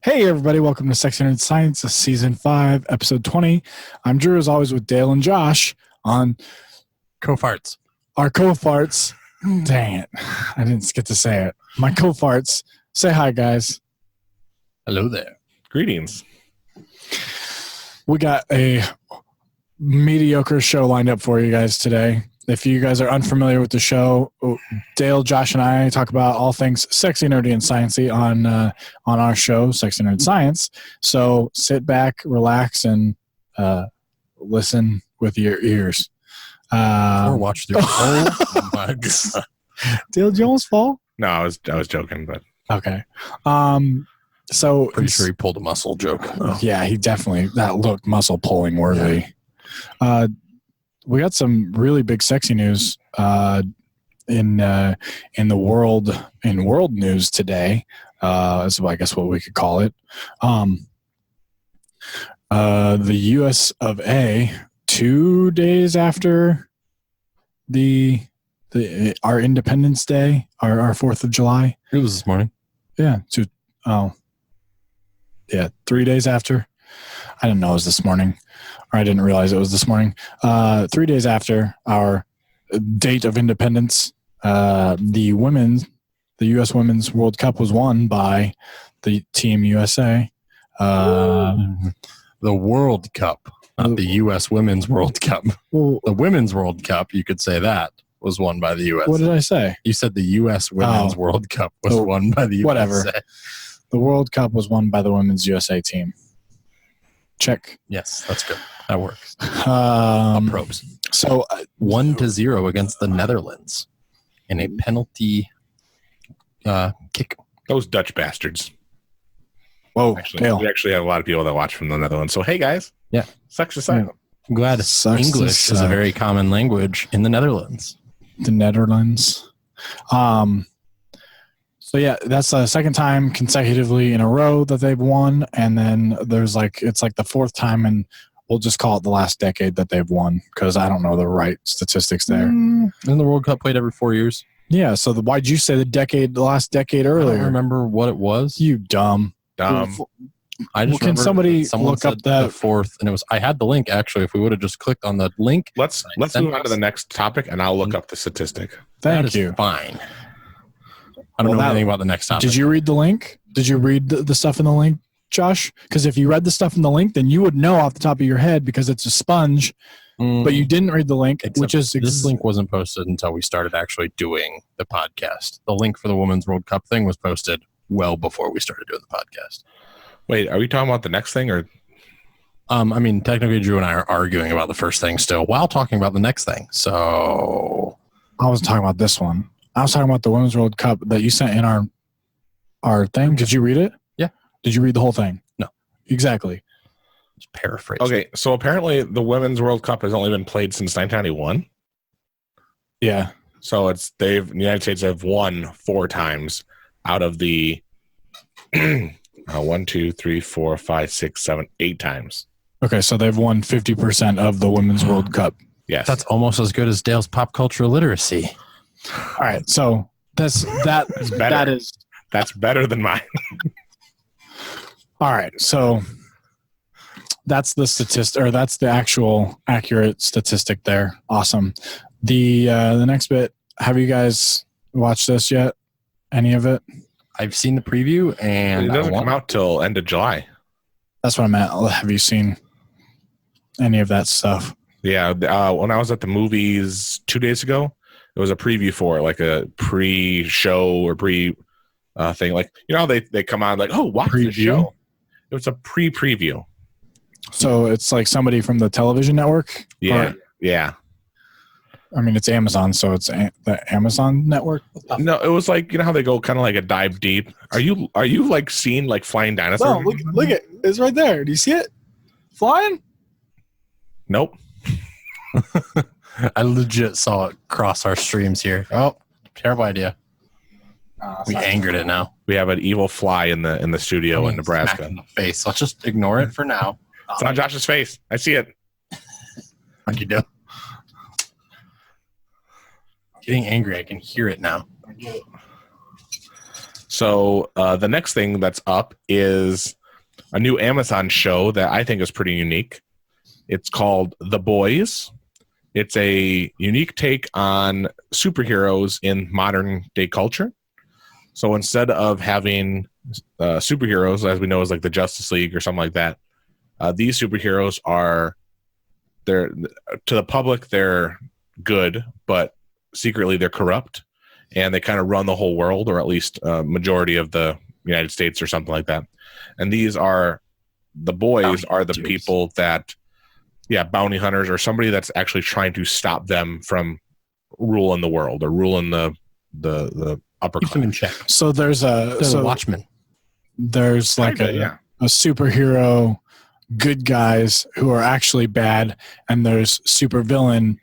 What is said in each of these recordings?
Hey everybody, welcome to Sexy Nerd Science, Season 5, Episode 20. I'm Drew, as always, with Dale and Josh on Co-farts. Our co-farts. Dang it. I didn't get to say it. My co-farts. Say hi, guys. Hello there. Greetings. We got a mediocre show lined up for you guys today. If you guys are unfamiliar with the show, Dale, Josh, and I talk about all things sexy, nerdy, and sciencey on our show, Sexy Nerd Science. So sit back, relax, and listen with your ears. Or watch through. Oh my god! Dale, did you almost fall? No, I was joking, but Okay. So Pretty sure he pulled a muscle joke. Yeah, he definitely, that looked muscle pulling worthy. We got some really big sexy news in the world news today. Is I guess what we could call it. The U.S. of A. 2 days after our Independence Day, our 4th of July. It was this morning. Yeah. 3 days after. I didn't know it was this morning, or I didn't realize it was this morning. 3 days after our date of independence, the U.S. Women's World Cup was won by the Team USA. The World Cup, not the U.S. Women's World Cup. Well, The Women's World Cup, you could say that, was won by the U.S. what did I say? You said the U.S. Women's World Cup was won by the USA. Whatever. The World Cup was won by the Women's USA team. Check. Yes, that's good. That works. Probes. So 1-0 against the Netherlands in a penalty kick. those Dutch bastards. whoa, Actually, Dale. we actually have a lot of people that watch from the Netherlands. So hey guys, Yeah. sucks to say. I'm glad Sucks to English is a suck. very common language in the Netherlands. The Netherlands. So yeah, that's the second time consecutively in a row that they've won, and then it's like the fourth time, and we'll just call it the last decade that they've won because I don't know the right statistics there. Isn't the World Cup played every 4 years? Yeah, so why'd you say the last decade I earlier? don't remember what it was. You dumb. I just Well, can remember somebody someone look up said that- the fourth, and it was. I had the link actually. If we would have just clicked on the link, Let's move on to the next topic, and I'll look up the statistic. that Thank is you. fine. I don't know anything about the next topic. Did you read the link? Did you read the stuff in the link, Josh? Because if you read the stuff in the link, then you would know off the top of your head because it's a sponge. But you didn't read the link, which is this link wasn't posted until we started actually doing the podcast. The link for the Women's World Cup thing was posted well before we started doing the podcast. Wait, are we talking about the next thing or? I mean, technically, Drew and I are arguing about the first thing still while talking about the next thing. So I was talking about this one. I was talking about the Women's World Cup that you sent in our thing. Did you read it? Yeah. Did you read the whole thing? No. Exactly. just paraphrase. Okay, so apparently the Women's World Cup has only been played since 1991. Yeah. So the United States have won 4 times out of the 1, 2, 3, 4, 5, 6, 7, 8 times. Okay, so they've won 50% of the Women's World Cup. Yes. That's almost as good as Dale's pop culture literacy. All right, so that's better. That's better than mine. All right, so that's the statistic, or that's the actual accurate statistic there. Awesome. The next bit, have you guys watched this yet? Any of it? I've seen the preview, and It doesn't come out till end of July. That's what I meant. Have you seen any of that stuff? Yeah, when I was at the movies 2 days ago, it was a preview for it, like a pre-show or thing. Like, you know, they come on like, oh, watch the show. It was a preview. So it's like somebody from the television network? Yeah, yeah. I mean, it's Amazon, so it's the Amazon network. No, it was like, you know how they go kind of like a dive deep. Are you like seeing like flying dinosaurs? No, look it. It's right there. Do you see it? Flying? Nope. I legit saw it cross our streams here. Oh, terrible idea. We angered it now. We have an evil fly in the studio in Nebraska. Smack in the face. Let's just ignore it for now. It's on Josh's face. I see it. Like you do. Getting angry. I can hear it now. So the next thing that's up is a new Amazon show that I think is pretty unique. It's called The Boys. It's a unique take on superheroes in modern day culture. So instead of having superheroes, as we know, as like the Justice League or something like that, these superheroes they're to the public, they're good, but secretly they're corrupt, and they kind of run the whole world, or at least majority of the United States or something like that. And these are the boys are the people that, bounty hunters, or somebody that's actually trying to stop them from ruling the world or ruling the upper Keep them in class. check. So there's a Watchmen. There's like a superhero good guys who are actually bad, and there's supervillain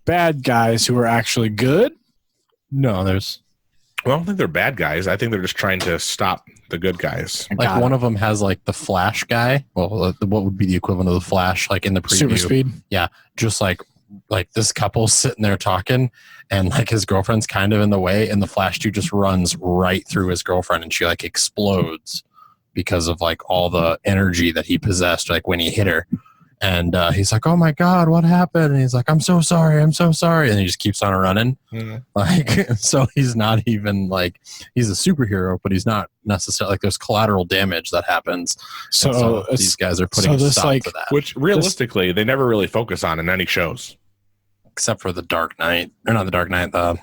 bad guys who are actually good. No, I don't think they're bad guys. I think they're just trying to stop the good guys. like one of them has like the Flash guy. Well, what would be the equivalent of the Flash, like in the preview? Super speed. Yeah, just like this couple sitting there talking, and like his girlfriend's kind of in the way, and the Flash dude just runs right through his girlfriend, and she like explodes because of like all the energy that he possessed, like when he hit her. And he's like, "Oh my God, what happened?" And he's like, "I'm so sorry. I'm so sorry." And he just keeps on running. Mm-hmm. Like, so he's not even like, he's a superhero, but he's not necessarily, like, there's collateral damage that happens. So these guys are putting a stop to that. Which realistically, they never really focus on in any shows. Except for the Dark Knight, or not the Dark Knight, the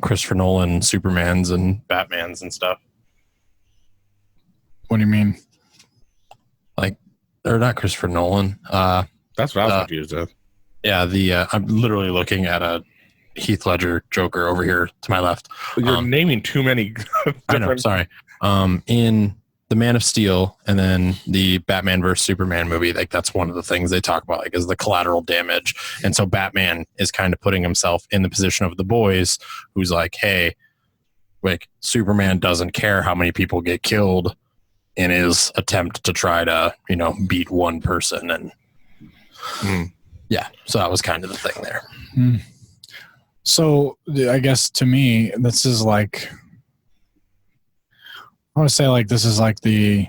Christopher Nolan Supermans and Batmans and stuff. What do you mean? Like, or not Christopher Nolan. That's what I was confused with. Yeah, I'm literally looking at a Heath Ledger Joker over here to my left. You're naming too many. I know. Sorry. In the Man of Steel and then the Batman vs Superman movie, like that's one of the things they talk about, like, is the collateral damage. And so Batman is kind of putting himself in the position of the boys, who's like, hey, like, Superman doesn't care how many people get killed in his attempt to try to, beat one person. And so that was kind of the thing there. So I guess to me, this is like, I want to say like, this is like the,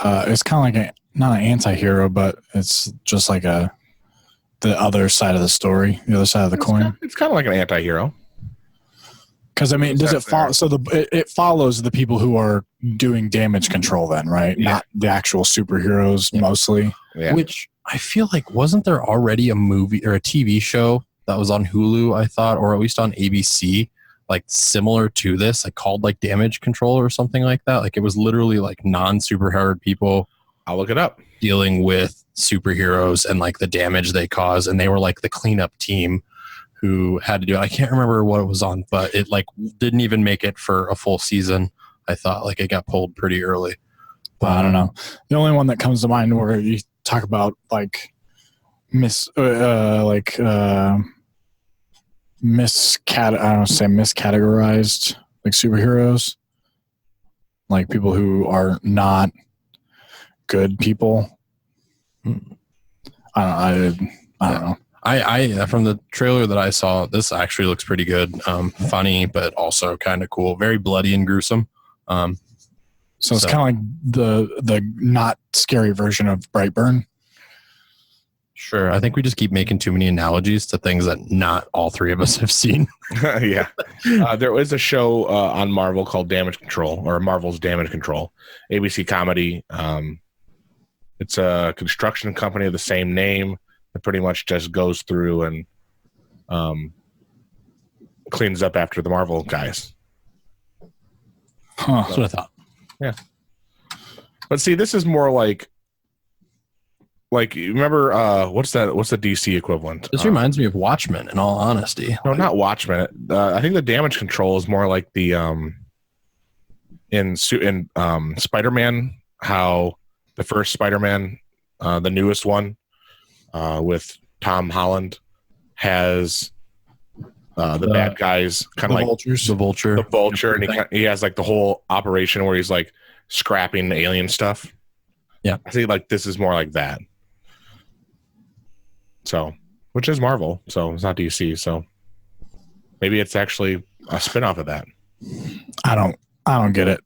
it's kind of like not an anti-hero, but it's just like the other side of the story, the other side of the coin. It's kind of like an anti-hero. Because I mean, does it follow? So it follows the people who are doing damage control, then, right? Yeah. Not the actual superheroes, mostly. Yeah. Which I feel like, wasn't there already a movie or a TV show that was on Hulu? I thought, or at least on ABC, like similar to this, like called like Damage Control or something like that. Like it was literally like non-superpowered people. I'll look it up. Dealing with superheroes and like the damage they cause, and they were like the cleanup team who had to do it. I can't remember what it was on, but it like didn't even make it for a full season. I thought like it got pulled pretty early. But I don't know. The only one that comes to mind where you talk about like miscategorized like superheroes, like people who are not good people. I don't know. I from the trailer that I saw, this actually looks pretty good. Funny, but also kind of cool. Very bloody and gruesome. So it's kind of like the not scary version of Brightburn. Sure. I think we just keep making too many analogies to things that not all three of us have seen. Yeah. There was a show on Marvel called Damage Control, or Marvel's Damage Control, ABC comedy. It's a construction company of the same name. It pretty much just goes through and cleans up after the Marvel guys. That's what I thought. Yeah. But see, this is more like you remember what's the DC equivalent? This reminds me of Watchmen, in all honesty. No, not Watchmen. I think the Damage Control is more like the in Spider-Man, how the first Spider-Man, the newest one, with Tom Holland, has the bad guys kind of like vultures. The vulture, and he has like the whole operation where he's like scrapping the alien stuff. Yeah, I think like this is more like that. So, which is Marvel, so it's not DC. So maybe it's actually a spinoff of that. I don't get it.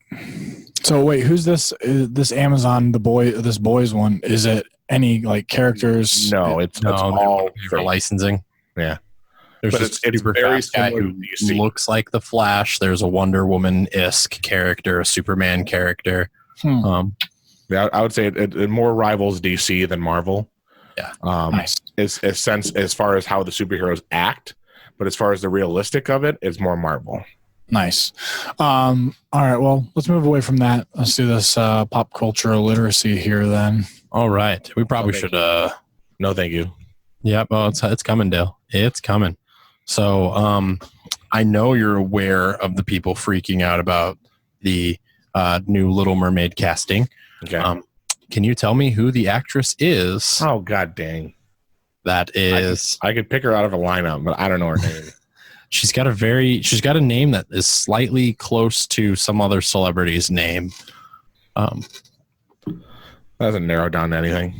So wait, who's this? This Amazon this boys one? Is it any like characters? No, it's all for licensing. Yeah, there's but just it's super very fast guy similar who to DC. looks like the Flash. There's a Wonder Woman-esque character, a Superman character. Yeah, I would say it more rivals DC than Marvel. Yeah, nice. As far as how the superheroes act, but as far as the realistic of it, it's more Marvel. Nice. All right. Well, let's move away from that. Let's do this pop culture literacy here then. All right. We probably should. No, thank you. Yeah. Well, it's coming, Dale. It's coming. So, I know you're aware of the people freaking out about the new Little Mermaid casting. Okay. Can you tell me who the actress is? Oh, god dang. That is. I could pick her out of a lineup, but I don't know her name. She's got a name that is slightly close to some other celebrity's name. Doesn't narrow down to anything.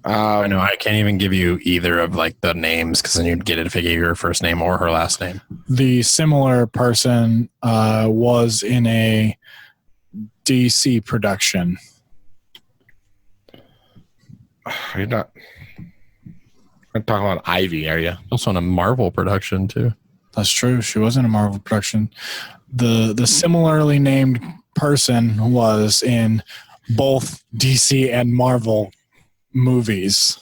I know I can't even give you either of like the names because then you'd get it if I gave you her first name or her last name. The similar person was in a DC production. You're not. I'm talking about Ivy, are you? Also in a Marvel production too. That's true. She was in a Marvel production. The similarly named person was in both DC and Marvel movies.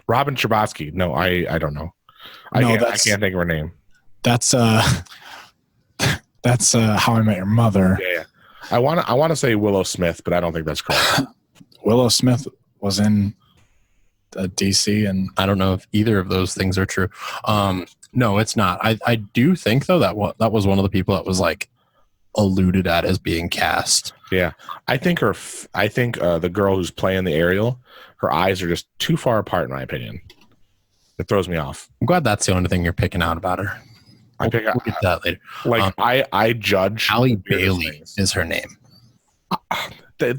Robin Scherbatsky. No, I don't know. I can't think of her name. That's How I Met Your Mother. Yeah. I want to say Willow Smith, but I don't think that's correct. Willow Smith was in DC, and I don't know if either of those things are true. No, it's not. I do think though that was one of the people that was like alluded at as being cast. Yeah, I think the girl who's playing the Ariel, her eyes are just too far apart, in my opinion. It throws me off. I'm glad that's the only thing you're picking out about her. We'll get that later. Like I judge. Halle Bailey is her name.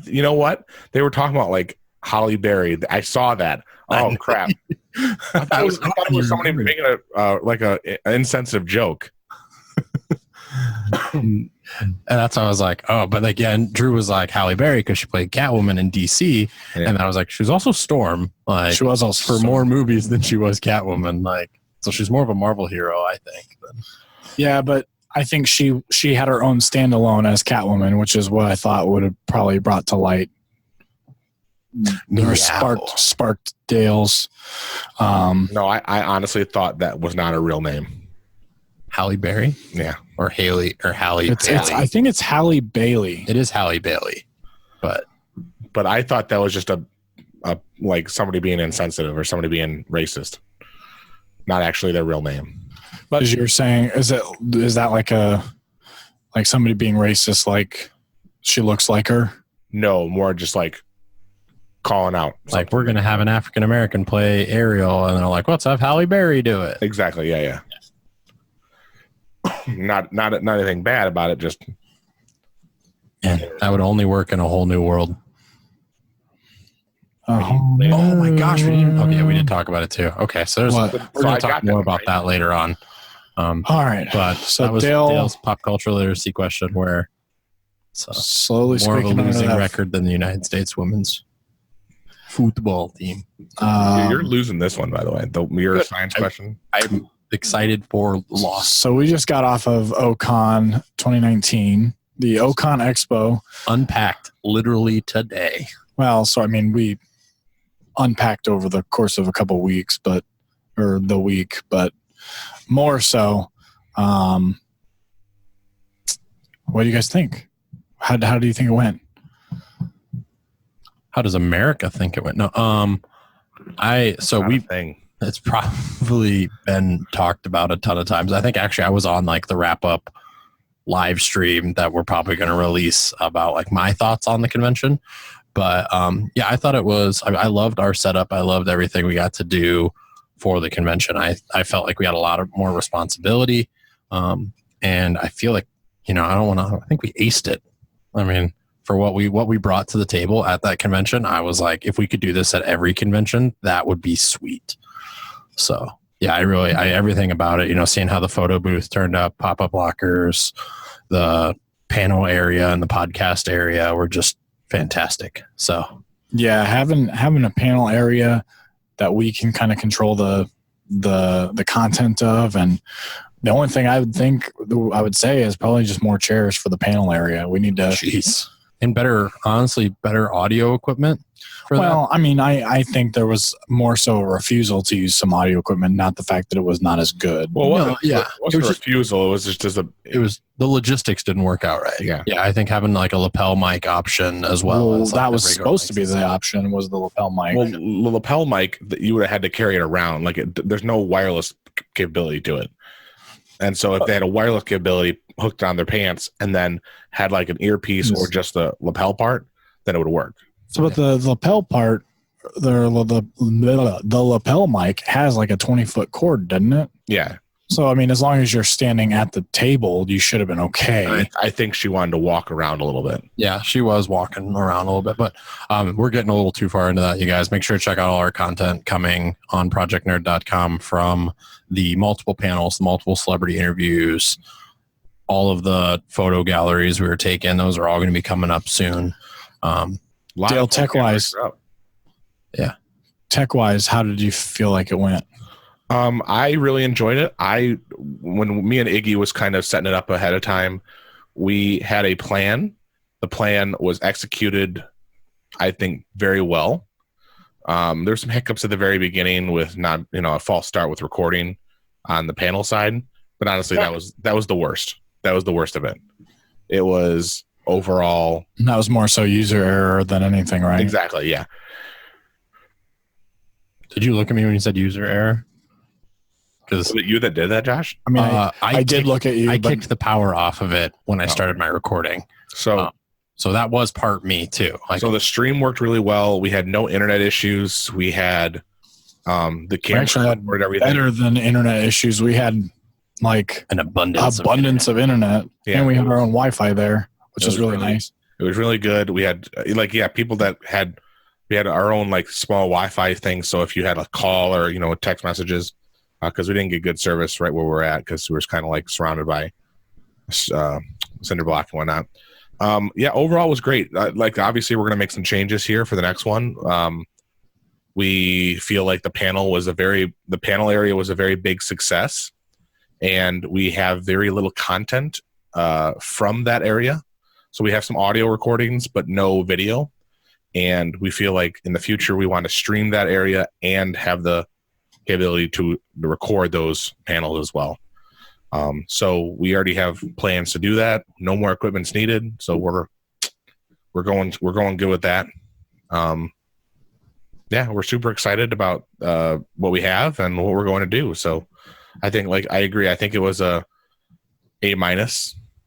You know what? They were talking about like Halle Berry. I saw that. Oh crap! I thought it was somebody making an insensitive joke. And that's why I was like, oh, but again, Drew was like Halle Berry because she played Catwoman in DC, and I was like, she was also Storm. Like she was also for more movies than she was Catwoman. Like, so she's more of a Marvel hero, I think. Yeah, but I think she had her own standalone as Catwoman, which is what I thought would have probably brought to light or sparked Dale's. No, I honestly thought that was not a real name. Halle Berry? Yeah. Or Halle Bailey. I think it's Halle Bailey. It is Halle Bailey. But I thought that was just a like somebody being insensitive or somebody being racist. Not actually their real name. But as you're saying, is that like somebody being racist, like she looks like her? No, more just like calling out. Like, we're going to have an African American play Ariel, and they're like, let's have Halle Berry do it. Exactly. Yeah. Not anything bad about it. Just that would only work in a whole new world. Oh my gosh! We did talk about it too. Okay, so we're going to talk more about that later on. All right, but so that was Dale's pop culture literacy question, where it's slowly more of a losing record than the United States women's football team. You're losing this one, by the way. Your science question. I'm excited for loss. So we just got off of Ocon 2019, the Ocon Expo. Unpacked literally today. Well, so I mean, we unpacked over the course of a couple weeks, but more so. What do you guys think? How do you think it went? How does America think it went? No, it's probably been talked about a ton of times. I think actually I was on like the wrap up live stream that we're probably going to release about like my thoughts on the convention. But I thought it was, I loved our setup. I loved everything we got to do for the convention. I felt like we had a lot of more responsibility. And I feel like, I think we aced it. I mean, for what we brought to the table at that convention, I was like, if we could do this at every convention, that would be sweet. So Yeah, I everything about it, you know, seeing how the photo booth turned up, pop-up lockers, the panel area and the podcast area were just fantastic. So yeah, having a panel area that we can kind of control the content of, and the only thing I would say is probably just more chairs for the panel area. We need to and better audio equipment for that. I mean, I think there was more so a refusal to use some audio equipment, not the fact that it was not as good. Well, it wasn't a refusal. It was just it was the logistics didn't work out right. Yeah. I think having like a lapel mic option as well. As that was supposed to be the option, was the lapel mic. Well, the lapel mic, you would have had to carry it around. Like there's no wireless capability to it. And so if they had a wireless capability hooked on their pants and then had like an earpiece or just the lapel part, then it would work. So, but the lapel part, the lapel mic has like a 20-foot cord, doesn't it? Yeah. So, I mean, as long as you're standing at the table, you should have been okay. I think she wanted to walk around a little bit. Yeah, she was walking around a little bit, but we're getting a little too far into that, you guys. Make sure to check out all our content coming on projectnerd.com from the multiple panels, the multiple celebrity interviews, all of the photo galleries we were taking. Those are all going to be coming up soon. Dale, tech-wise, how did you feel like it went? I really enjoyed it. When me and Iggy was kind of setting it up ahead of time, we had a plan. The plan was executed, I think, very well. There's some hiccups at the very beginning with not, a false start with recording on the panel side, but honestly, that was the worst. That was the worst of it. It was overall. That was more so user error than anything, right? Exactly. Yeah. Did you look at me when you said user error? Was it you that did that, Josh? I mean, I did look at you. I kicked the power off of it when I started my recording. So that was part me too. So the stream worked really well. We had no internet issues. We had the camera actually had everything better than internet issues. We had like an abundance of internet, and we had our own Wi-Fi there, which was really nice. It was really good. We had people that we had our own like small Wi-Fi thing. So if you had a call or text messages, because we didn't get good service right where we're at because we were kind of like surrounded by cinder block and whatnot. Overall it was great. Obviously we're going to make some changes here for the next one. We feel like the panel area was a very big success, and we have very little content from that area. So we have some audio recordings, but no video. And we feel like in the future, we want to stream that area and have the capability to record those panels as well. So we already have plans to do that. No more equipment's needed. So we're going good with that. We're super excited about what we have and what we're going to do. So I think, I agree. I think it was A-,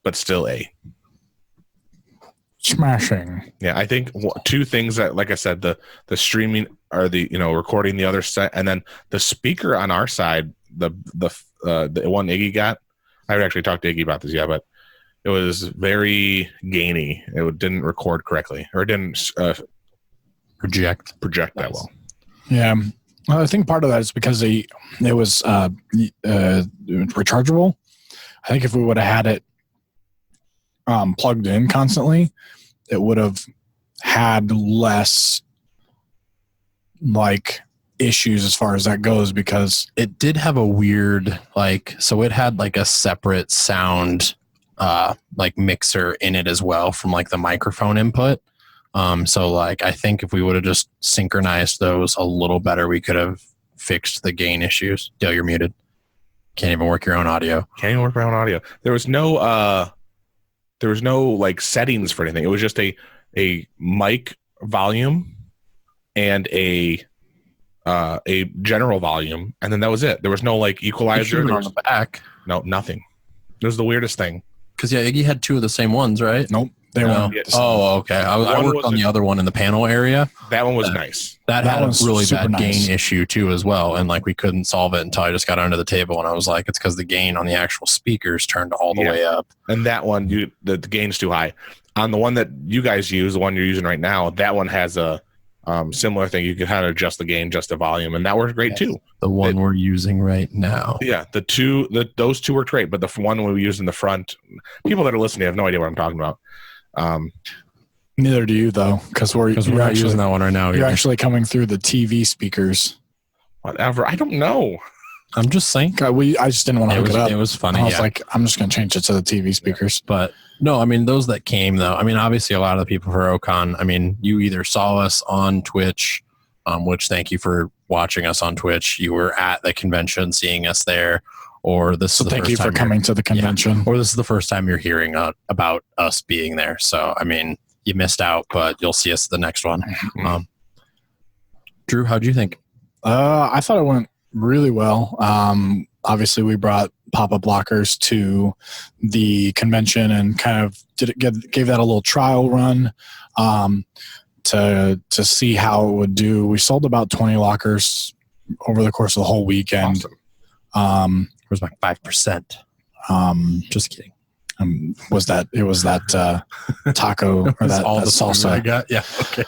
but still A. Smashing. Yeah, I think two things that, like I said, the streaming or the recording the other side, and then the speaker on our side, the one Iggy got. I haven't actually talked to Iggy about this yet, but it was very gainy. It didn't record correctly, or it didn't project that well. Yeah, well, I think part of that is because it was rechargeable. I think if we would have had it plugged in constantly, it would have had less issues as far as that goes, because it did have a weird so it had a separate sound mixer in it as well from the microphone input. So I think if we would have just synchronized those a little better, we could have fixed the gain issues. Dale, you're muted. Can't even work your own audio. There was no settings for anything. It was just a mic volume and a general volume, and then that was it. There was no equalizer on the back. No, nothing. It was the weirdest thing. Because Iggy had two of the same ones, right? Nope. They weren't. Oh, okay. I worked on the other one in the panel area. That one was nice. That had a really bad gain issue too as well, and we couldn't solve it until I just got under the table, and I was like, it's because the gain on the actual speakers turned all the way up. And that one, the gain's too high. On the one that you guys use, the one you're using right now, that one has a Similar thing. You could kind of adjust the gain, adjust the volume, and that worked great too. The one we're using right now. Yeah, those two worked great, but the one we used in the front, people that are listening have no idea what I'm talking about. Neither do you, though, because we're not using that one right now. You're actually coming through the TV speakers. Whatever. I don't know. I'm just saying. I just didn't want to hook it up. It was funny. I was like, I'm just going to change it to the TV speakers. Yeah. But no, I mean, those that came, though, I mean, obviously a lot of the people for Ocon, I mean, you either saw us on Twitch, which thank you for watching us on Twitch. You were at the convention, seeing us there, or this is the thank first you for coming to the convention. Or this is the first time you're hearing about us being there. So, I mean, you missed out, but you'll see us the next one. Drew, how'd you think? I thought it went really well. Obviously, we brought pop-up blockers to the convention and kind of gave that a little trial run to see how it would do. We sold about 20 lockers over the course of the whole weekend. Awesome. It was like 5%. Just kidding. Was that taco or that all the salsa I got? Yeah. Okay.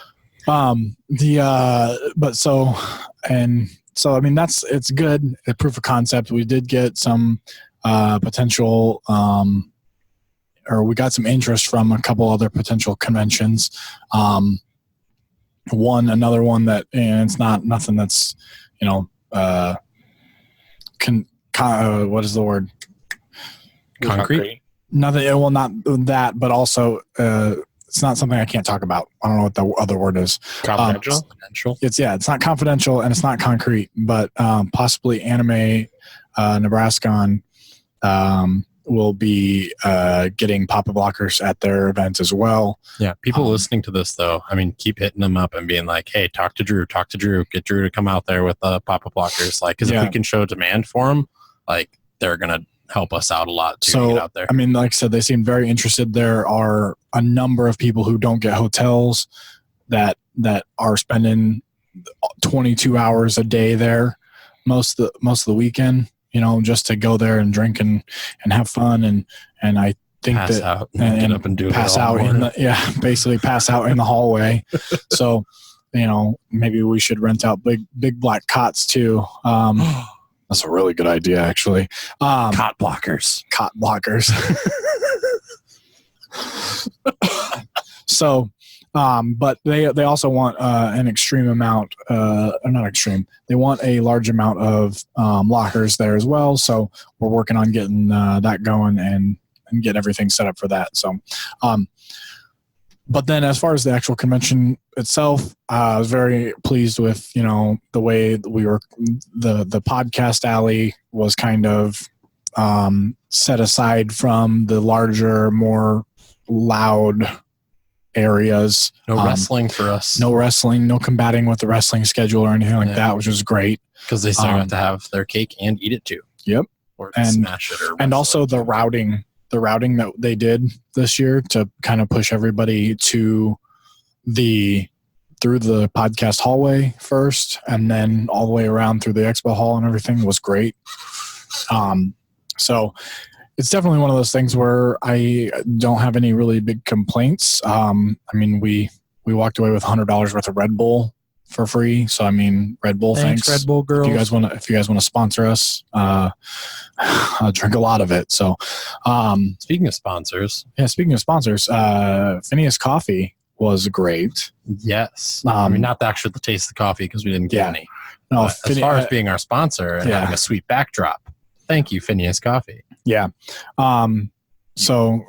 So I mean it's good. A proof of concept. We did get some potential or we got some interest from a couple other potential conventions. Another one that, and it's not nothing that's, what is the word? Concrete? Nothing. Well, not that, but also it's not something I can't talk about. I don't know what the other word is. Confidential. It's not confidential and it's not concrete, but possibly Anime Nebraskan will be getting pop-up blockers at their event as well. Yeah, people listening to this though, I mean, keep hitting them up and being like, "Hey, talk to Drew, get Drew to come out there with pop-up blockers." Like, because if we can show demand for them, like they're gonna help us out a lot to get out there. I mean, like I said, they seem very interested. There are a number of people who don't get hotels that are spending 22 hours a day there most of the weekend, just to go there and drink and have fun. And I think pass that out and get up and do pass it all out basically pass out in the hallway. So, maybe we should rent out big black cots too. That's a really good idea, actually. Cot blockers. So, but they also want an extreme amount, or not extreme. They want a large amount of lockers there as well. So we're working on getting that going and get everything set up for that. So, but then as far as the actual convention itself, I was very pleased with, the way that the podcast alley was kind of set aside from the larger, more loud areas. No wrestling for us. No wrestling, no combating with the wrestling schedule or anything like that, which was great. Because they still have to have their cake and eat it too. Yep. Or smash it. And also the routing that they did this year to kind of push everybody through the podcast hallway first and then all the way around through the expo hall and everything was great. So it's definitely one of those things where I don't have any really big complaints. I mean, we walked away with $100 worth of Red Bull for free. So, I mean, Red Bull, thanks. Red Bull girls. If you guys want to sponsor us, I'll drink a lot of it. So, speaking of sponsors, Phineas Coffee was great. Yes. I mean, not actually the taste of the coffee because we didn't get any. No, as far as being our sponsor and having a sweet backdrop, thank you, Phineas Coffee. Yeah. So,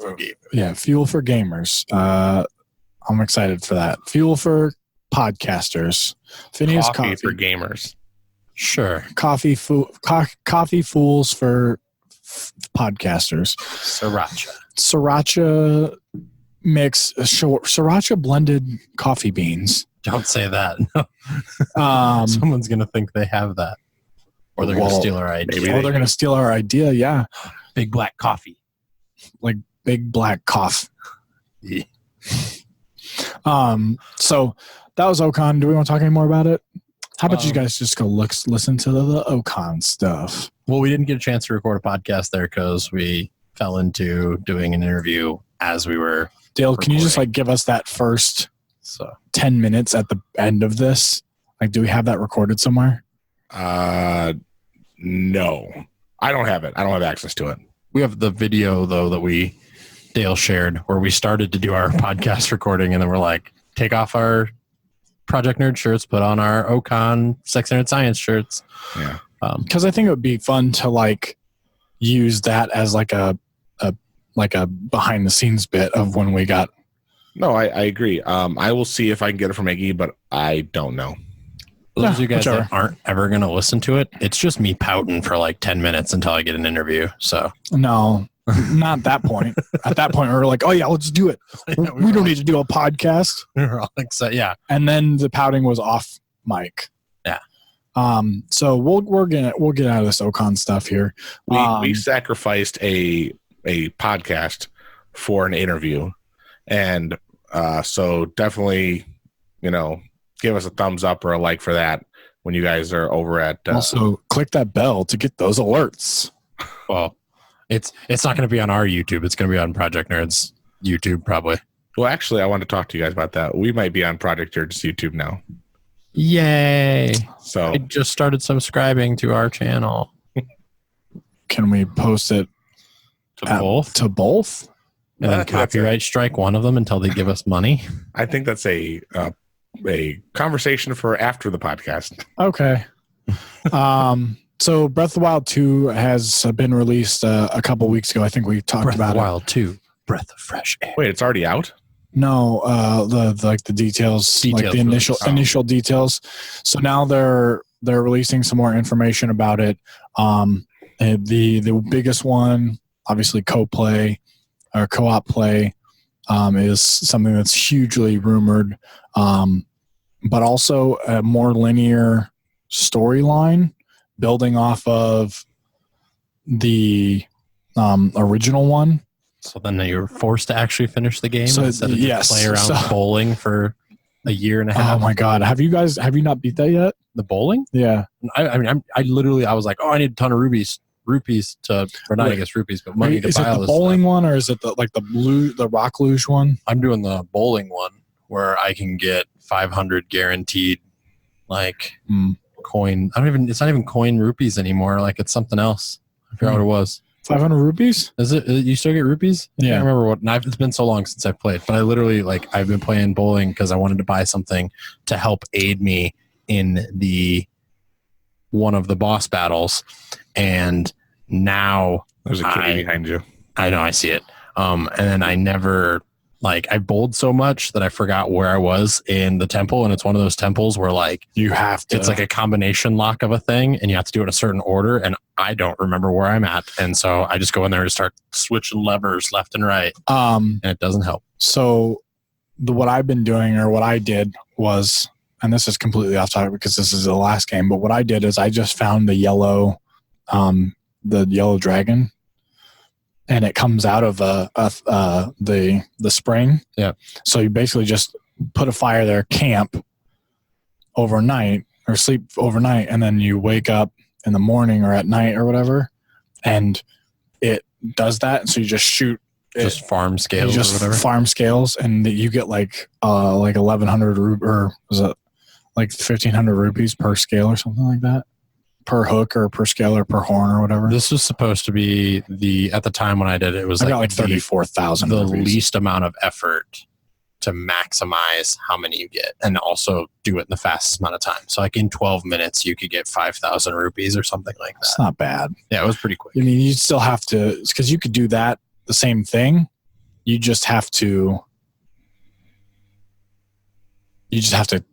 Fuel for Gamers. I'm excited for that. Fuel for podcasters. Phineas Coffee for gamers. Sure. Coffee fools for podcasters. Sriracha mix. Sriracha blended coffee beans. Don't say that. No. Someone's gonna think they have that, or they're gonna steal our idea. Or they're gonna steal our idea. Yeah. Big black coffee. Like big black cough. Yeah. So that was Ocon. Do we want to talk any more about it? How about you guys just go listen to the Ocon stuff? Well, we didn't get a chance to record a podcast there because we fell into doing an interview as we were Dale, recording. Can you just give us that first So 10 minutes at the end of this? Like, do we have that recorded somewhere? No, I don't have it. I don't have access to it. we have the video though that Dale shared where we started to do our podcast recording, and then we're like, take off our Project Nerd shirts, put on our Ocon Sex Nerd Science shirts. Yeah. Because I think it would be fun to like use that as like a behind the scenes bit of when we got. No, I agree. I will see if I can get it from Iggy, but I don't know. For those of you guys whichever. that aren't ever going to listen to it, it's just me pouting for like 10 minutes until I get an interview. So No, not at that point. At that point, we were like, oh yeah, let's do it. We don't need to do a podcast. we were all excited. Yeah. And then the pouting was off mic. Yeah. So we'll get out of this Ocon stuff here. We sacrificed a podcast for an interview, and so definitely, give us a thumbs up or a like for that when you guys are over at. Also, click that bell to get those alerts. Well, it's not going to be on our YouTube. It's going to be on Project Nerd's YouTube probably. Well, actually, I want to talk to you guys about that. We might be on Project Nerd's YouTube now. Yay. So I just started subscribing to our channel. Can we post it To both. to both? And then That's copyright strike one of them until they give us money. I think that's a conversation for after the podcast. Okay. So Breath of the Wild 2 has been released a couple weeks ago. I think we talked Breath of about the it. Wild 2. Breath of fresh air. Wait, it's already out? No, the details, like the initial details. So now they're releasing some more information about it. And the biggest one, obviously, co-play or co-op play, is something that's hugely rumored. But also a more linear storyline building off of the original one. So then you're forced to actually finish the game So, instead of yes. just play around bowling for a year and a half. Oh my God. Have you not beat that yet? The bowling? Yeah. I was like, I need a ton of rupees or not, I guess rupees, but money to Is buy it all the this bowling stuff. one or is it the rock luge one? I'm doing the bowling one where I can get 500 guaranteed, like coin. It's not even coin rupees anymore. Like it's something else. I forgot what it was. 500 rupees? Is it? You still get rupees? I Yeah. can't remember what. It's been so long since I've played, but I literally I've been playing bowling because I wanted to buy something to help aid me in one of the boss battles, and now There's a kitty behind you. I know, I see it. And then I never I bowled so much that I forgot where I was in the temple, and it's one of those temples where You have to. it's like a combination lock of a thing, and you have to do it in a certain order, and I don't remember where I'm at, and so I just go in there and start switching levers left and right, and it doesn't help. So what I've been doing, or what I did was, and this is completely off topic because this is the last game, but what I did is I just found the yellow dragon, and it comes out of the spring. Yeah. So you basically just put a fire there, camp overnight, or sleep overnight, and then you wake up in the morning or at night or whatever, and it does that. So you just shoot. Just farm scales or whatever. Farm scales, and you get like 1,100 or was it like 1,500 rupees per scale or something like that, per hook or per scale or per horn or whatever. This was supposed to be at the time when I did it, was I got like 34,000. the least amount of effort to maximize how many you get, and also do it in the fastest amount of time. So in 12 minutes, you could get 5,000 rupees or something like that. It's not bad. Yeah, it was pretty quick. I mean, you still have to, because you could do that the same thing. You just have to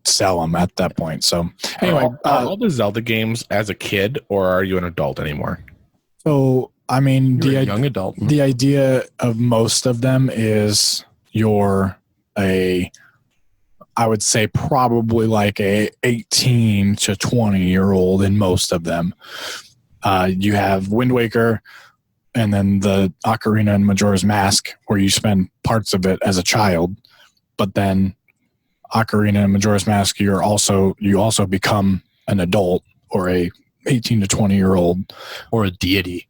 sell them at that point. So anyway, are all the Zelda games as a kid, or are you an adult anymore? so I mean, You're a young adult. the idea of most of them is I would say probably like a 18 to 20 year old in most of them. You have Wind Waker, and then the Ocarina and Majora's Mask, where you spend parts of it as a child, but then Ocarina and Majora's Mask, you also become an adult, or a 18 to 20 year old, or a deity.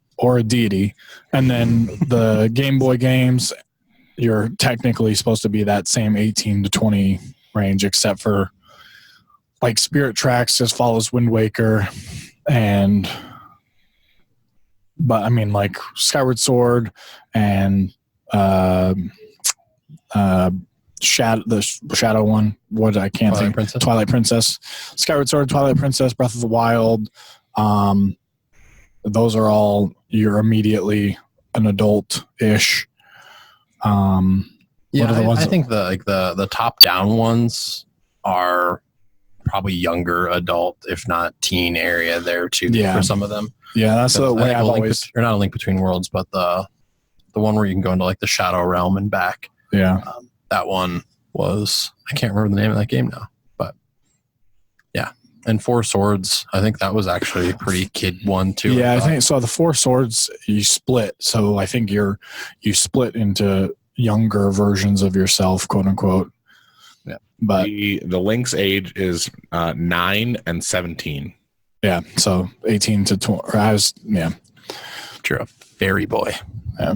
And then the Game Boy games, you're technically supposed to be that same 18 to 20 range, except for like Spirit Tracks just follows Wind Waker, but I mean like Skyward Sword and the shadow one. What I can't Twilight think. Princess. Twilight Princess, Skyward Sword, Twilight Princess, Breath of the Wild. Those are all you're immediately an adult-ish. Yeah, the ones I think the top down ones are probably younger adult, if not teen area there too. Yeah. For some of them. Yeah, that's the way I've always. Or not A Link Between Worlds, but the one where you can go into like the Shadow Realm and back. Yeah. That one was, I can't remember the name of that game now, but yeah. And Four Swords, I think that was actually a pretty kid one too. Yeah, I think so. The Four Swords you split, so I think you split into younger versions of yourself, quote unquote. Yeah, but the Link's age is 9 and 17. Yeah, so 18 to 20. You're a fairy boy. Yeah.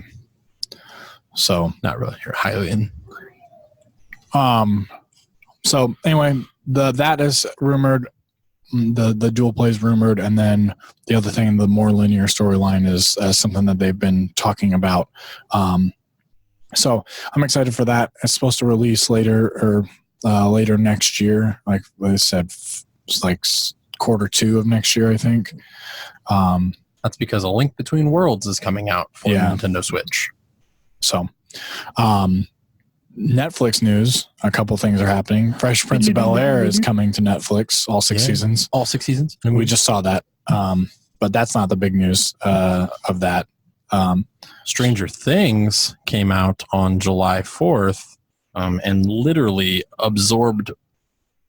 So not really. You're highly in. So anyway, that is rumored. The dual play is rumored, and then the other thing, the more linear storyline, is something that they've been talking about. So I'm excited for that. It's supposed to release later next year. Like I said, it's like Q2 of next year, I think. That's because A Link Between Worlds is coming out for Nintendo Switch. So, Netflix news, a couple things are happening. Fresh Prince of Bel-Air is coming to Netflix, all 6 seasons. All 6 seasons? And we just saw that. But that's not the big news of that. Stranger Things came out on July 4th and literally absorbed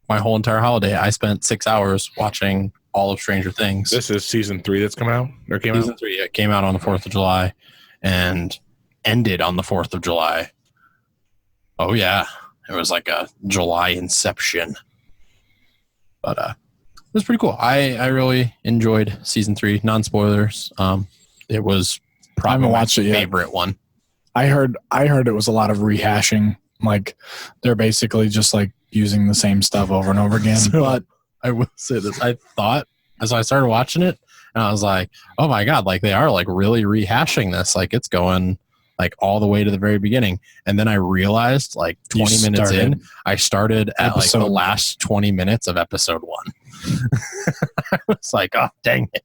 my whole entire holiday. I spent 6 hours watching all of Stranger Things. This is season 3 that's come out? Or came season out? 3, it came out on the 4th of July and ended on the 4th of July. Oh, yeah. It was like a July inception. But it was pretty cool. I really enjoyed season 3. Non-spoilers. It was probably my favorite one. I heard it was a lot of rehashing. Like they're basically just like using the same stuff over and over again. But I will say this. I thought as I started watching it, and I was like, oh my God, like they are like really rehashing this. Like it's going like all the way to the very beginning. And then I realized like 20 minutes in, I started at like the last 20 minutes of episode 1. I was like, oh, dang it.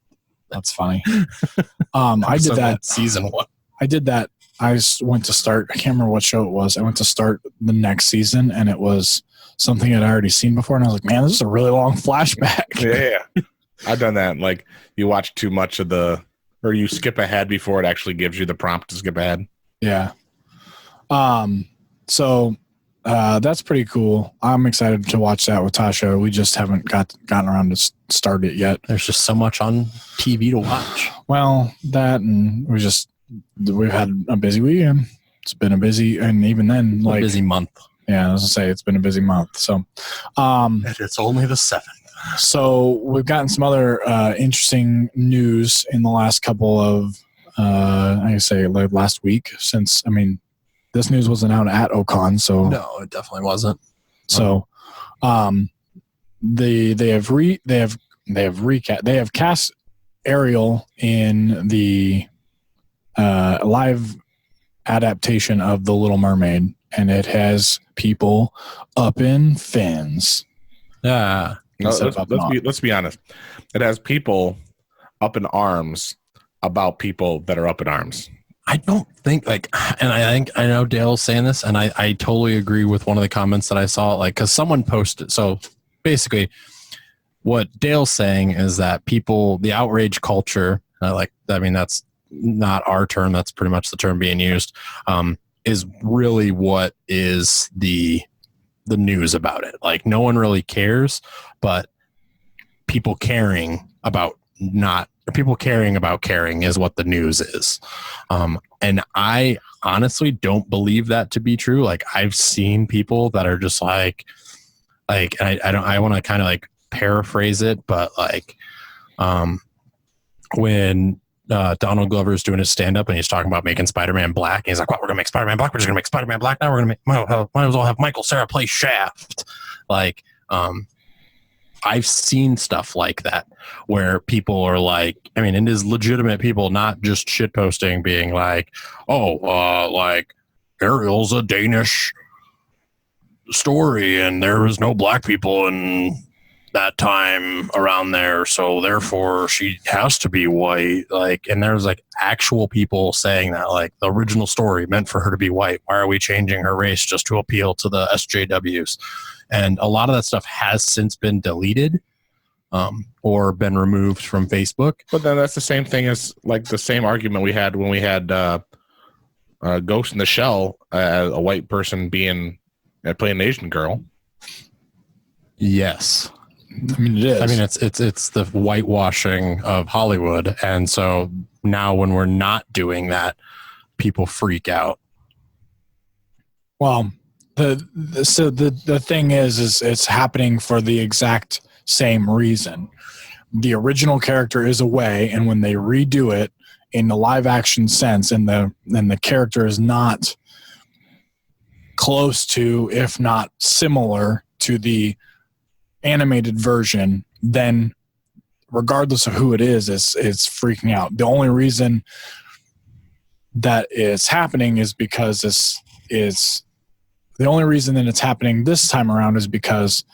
That's funny. I did that season 1. I did that. I went to start. I can't remember what show it was. I went to start the next season, and it was something I'd already seen before. And I was like, man, this is a really long flashback. Yeah. I've done that. Like you watch too much of or you skip ahead before it actually gives you the prompt to skip ahead. Yeah. So that's pretty cool. I'm excited to watch that with Tasha. We just haven't gotten around to start it yet. There's just so much on TV to watch. Well, that and we've had a busy weekend. It's been a busy, and even then, like a busy month. Yeah, I was gonna say it's been a busy month. So, and it's only the 7th. So we've gotten some other interesting news in the last couple of, like last week. Since this news wasn't out at Ocon, so no, it definitely wasn't. So, they have cast Ariel in the live adaptation of The Little Mermaid, and it has people up in fins. Yeah. No, let's be honest. It has people up in arms about people that are up in arms. I don't think I know Dale's saying this, and I totally agree with one of the comments that I saw, because someone posted. So basically what Dale's saying is that the outrage culture, that's not our term. That's pretty much the term being used, is really what is the news about it. Like no one really cares, but people caring about caring is what the news is. And I honestly don't believe that to be true. Like I've seen people that are just I want to kind of like paraphrase it, but when Donald Glover's doing his stand-up and he's talking about making Spider-Man black. And he's like, "What? We're gonna make Spider-Man black. We're just gonna make Spider-Man black now. We're gonna might as well have Michael Cera play Shaft." Like, I've seen stuff like that where people are like, I mean, it is legitimate people, not just shit posting, being like, "Oh, like Ariel's a Danish story and there was no black people in that time around there, so therefore she has to be white." Like, and there's like actual people saying that, like, the original story meant for her to be white. Why are we changing her race just to appeal to the SJWs? And a lot of that stuff has since been deleted or been removed from Facebook. But then that's the same thing as like the same argument we had when we had Ghost in the Shell, a white person being playing an Asian girl. Yes. I mean, it is. I mean, it's the whitewashing of Hollywood, and so now when we're not doing that, people freak out. Well, the thing is it's happening for the exact same reason. The original character is away, and when they redo it in the live action sense, and the character is not close to, if not similar to, the animated version, then regardless of who it is, it's freaking out. The only reason that it's happening is because the only reason that it's happening this time around is because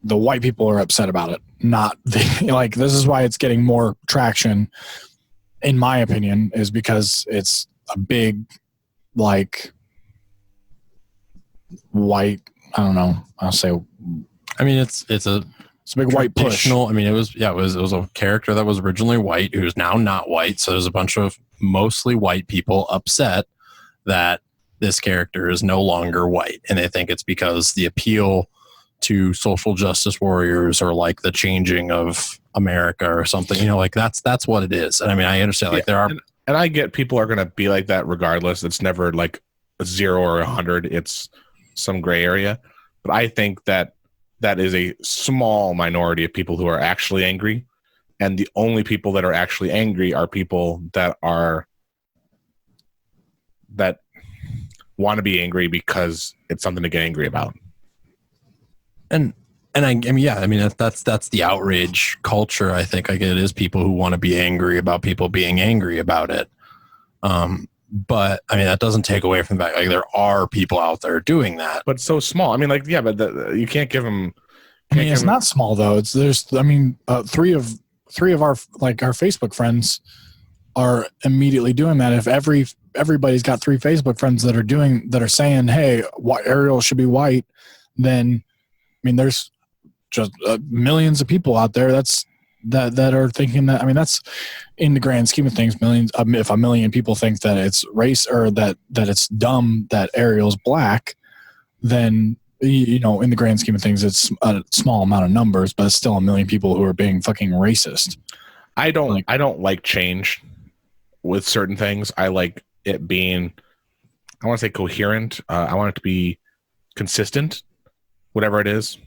the white people are upset about it. Not like, this is why it's getting more traction, in my opinion, is because it's a big, like, white, I don't know, I'll say, I mean, it's a big white push. I mean, it was a character that was originally white who's now not white. So there's a bunch of mostly white people upset that this character is no longer white, and they think it's because the appeal to social justice warriors or like the changing of America or something. You know, like that's what it is. And I mean, I understand, like, there are, and I get people are going to be like that regardless. It's never like a 0 or 100. It's some gray area. But I think that is a small minority of people who are actually angry. And the only people that are actually angry are people that want to be angry because it's something to get angry about. And I mean, yeah, I mean, that's the outrage culture. I think, like, it is people who want to be angry about people being angry about it. But I mean, that doesn't take away from the fact, like, there are people out there doing that, but so small. I mean, like, yeah, but you can't give them. I mean, it's not small though. I mean, three of our, like, our Facebook friends are immediately doing that. If everybody's got 3 Facebook friends that are saying, "Hey, Ariel should be white," then, I mean, there's just millions of people out there that are thinking that. I mean, that's, in the grand scheme of things, millions. If a million people think that it's race, or that it's dumb that Ariel's black, then, you know, in the grand scheme of things, it's a small amount of numbers, but it's still a million people who are being fucking racist. I don't like change with certain things. I like it being, I want to say coherent. I want it to be consistent, whatever it is.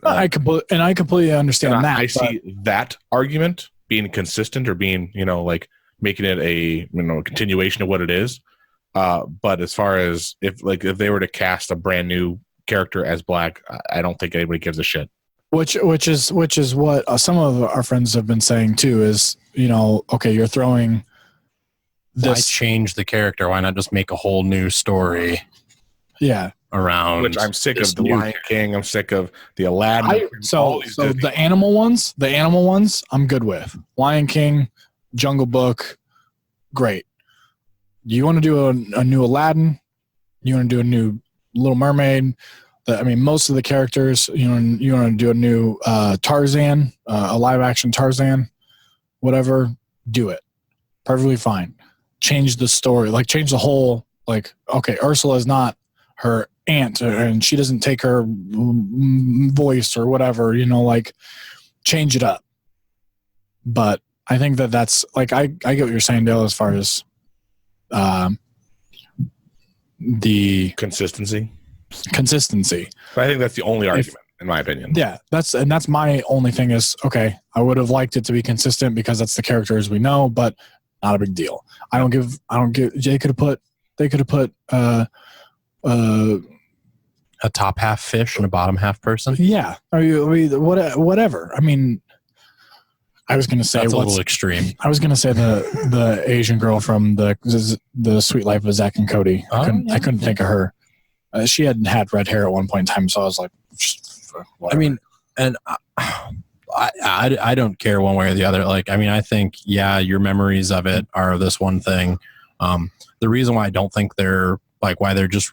I completely understand that. I see that argument being consistent, or being, you know, like, making it a, you know, continuation of what it is. But as far as if they were to cast a brand new character as black, I don't think anybody gives a shit. Which is what some of our friends have been saying too, is, you know, okay, you're throwing this. Why change the character? Why not just make a whole new story? Yeah. Around, which I'm sick of the Lion King. I'm sick of the Aladdin. So the animal ones, I'm good with. Lion King, Jungle Book, great. You want to do a new Aladdin? You want to do a new Little Mermaid? I mean, most of the characters, you want to do a new Tarzan, a live action Tarzan, whatever, do it. Perfectly fine. Change the story, like, change the whole, like, okay, Ursula is not her aunt, and she doesn't take her voice or whatever, you know, like, change it up. But I think that's, like, I get what you're saying, Dale, as far as the consistency. But I think that's the only argument, in my opinion. Yeah, that's my only thing is, okay, I would have liked it to be consistent because that's the characters we know, but Not a big deal. I don't give. They could have put A top half fish and a bottom half person. yeah. I mean, whatever. I mean, I was going to say That's a little extreme. I was going to say the Asian girl from the Sweet Life of Zach and Cody. I couldn't think of her. She had red hair at one point in time, so I was like, whatever. I mean, and I don't care one way or the other. Like, I mean, I think, yeah, your memories of it are this one thing. The reason why I don't think they're like, why they're just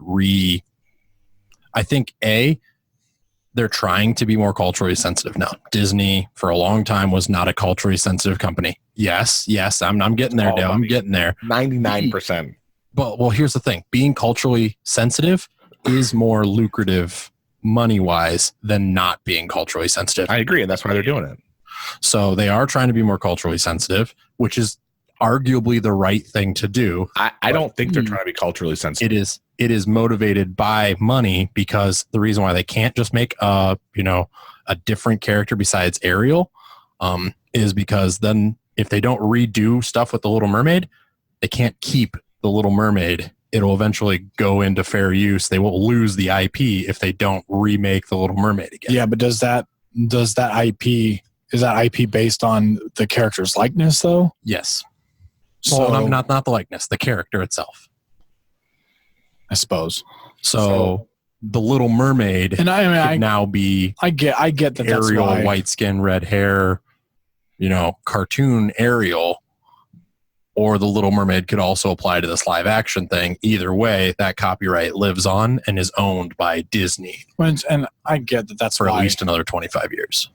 I think they're trying to be more culturally sensitive now. Disney for a long time was not a culturally sensitive company. Yes, I'm getting there, Dale. I'm getting there. 99%. But well, here's the thing: being culturally sensitive is more lucrative money-wise than not being culturally sensitive. I agree, and that's why they're doing it. So they are trying to be more culturally sensitive, which is arguably the right thing to do. I don't think they're trying to be culturally sensitive. It is motivated by money, because the reason why they can't just make a different character besides Ariel is because then if they don't redo stuff with the Little Mermaid, they can't keep the Little Mermaid. It'll eventually go into fair use. They will lose the IP if they don't remake the Little Mermaid again. Yeah, but does that IP, is that IP based on the character's likeness though? Yes. So Well, not the likeness, the character itself. I suppose. So the Little Mermaid And I now be get that that's Ariel, why. white skin, red hair, cartoon Ariel, or the Little Mermaid could also apply to this live action thing. Either way, that copyright lives on and is owned by Disney And I get that that's for why at least another 25 years.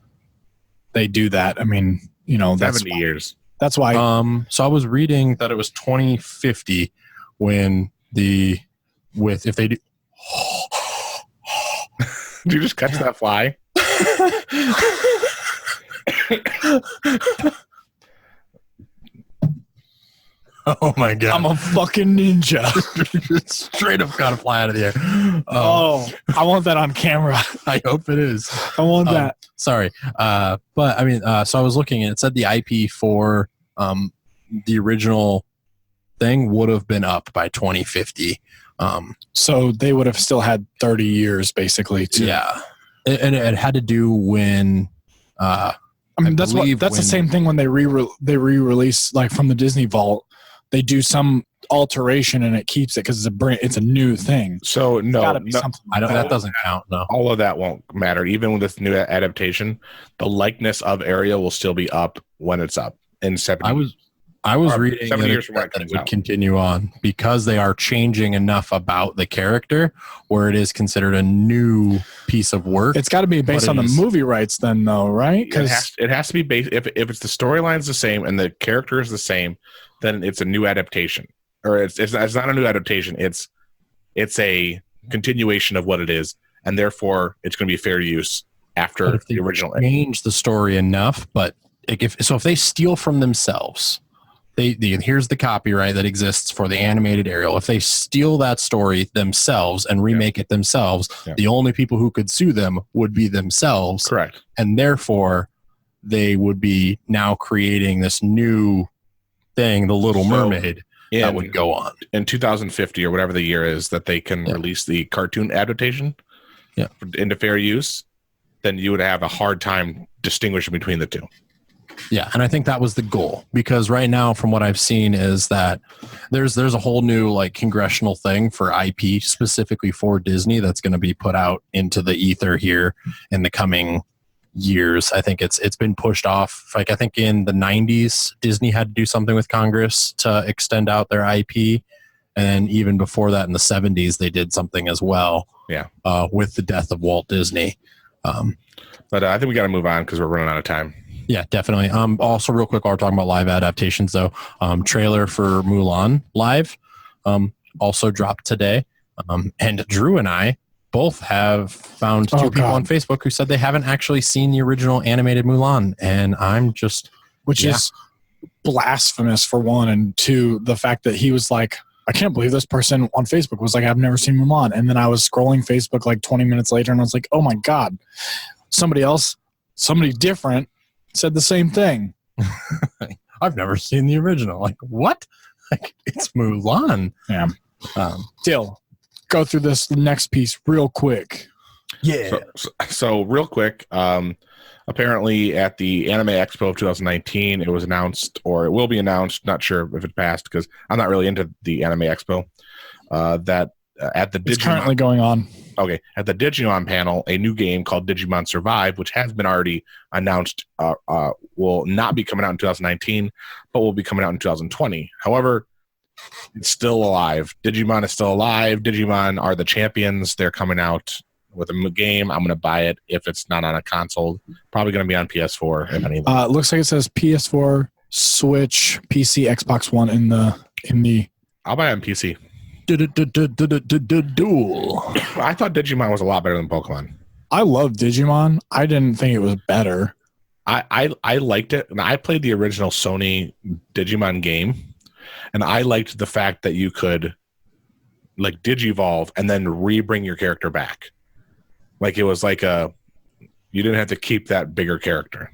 they do that. I mean, that's 70 years. That's why. So I was reading that it was 2050 when if they do. Did you just catch that fly? Oh my god! I'm a fucking ninja. Straight up got to fly out of the air. I want that on camera. I hope it is. I want that. Sorry, but I mean, so I was looking and it said the IP for the original thing would have been up by 2050. So they would have still had 30 years basically to. Yeah, and it had to do when. I mean, that's the same thing when they re-release like from the Disney Vault. They do some alteration and it keeps it because it's a new thing. So that doesn't count. No, all of that won't matter. Even with this new adaptation, the likeness of Ariel will still be up when it's up in 70. I was reading 70 years from that it would continue on because they are changing enough about the character where it is considered a new piece of work. It's got to be based on the movie rights then, though, right? Because it has to be based. If it's the storyline's the same and the character is the same, then it's a new adaptation. Or it's not a new adaptation. It's a continuation of what it is, and therefore it's going to be fair use after the original. Change the story enough, but if they steal from themselves. Here's the copyright that exists for the animated Ariel. If they steal that story themselves and remake it themselves, the only people who could sue them would be themselves. Correct. And therefore, they would be now creating this new thing, the Little Mermaid, that would go on. In 2050 or whatever the year is that they can release the cartoon adaptation into fair use, then you would have a hard time distinguishing between the two. Yeah, and I think that was the goal, because right now, from what I've seen, is that there's a whole new like congressional thing for IP specifically for Disney that's going to be put out into the ether here in the coming years. I think it's been pushed off. Like I think in the 90s, Disney had to do something with Congress to extend out their IP, and even before that, in the 70s, they did something as well. Yeah, with the death of Walt Disney. But I think we got to move on because we're running out of time. Yeah, definitely. Also, real quick, while we're talking about live adaptations, though, trailer for Mulan live also dropped today. And Drew and I both have found two people on Facebook who said they haven't actually seen the original animated Mulan. And I'm just... Which is blasphemous, for one. And two, the fact that he was like, I can't believe this person on Facebook was like, I've never seen Mulan. And then I was scrolling Facebook like 20 minutes later and I was like, oh my God, somebody different said the same thing. I've never seen the original. Like, what? Like, it's Mulan. Yeah. Dill, go through this next piece real quick. Yeah. So real quick, apparently at the Anime Expo of 2019, it was announced, or it will be announced, not sure if it passed because I'm not really into the Anime Expo, that at the It's currently going on. Okay, at the Digimon panel, a new game called Digimon Survive, which has been already announced, will not be coming out in 2019, but will be coming out in 2020. However, it's still alive. Digimon is still alive. Digimon are the champions. They're coming out with a game. I'm going to buy it if it's not on a console. Probably going to be on PS4, if anything. It looks like it says PS4, Switch, PC, Xbox One in the. I'll buy it on PC. Duel. I thought Digimon was a lot better than Pokemon. I love Digimon. I didn't think it was better. I liked it, and I played the original Sony Digimon game, and I liked the fact that you could like Digivolve and then re-bring your character back. Like it was like you didn't have to keep that bigger character.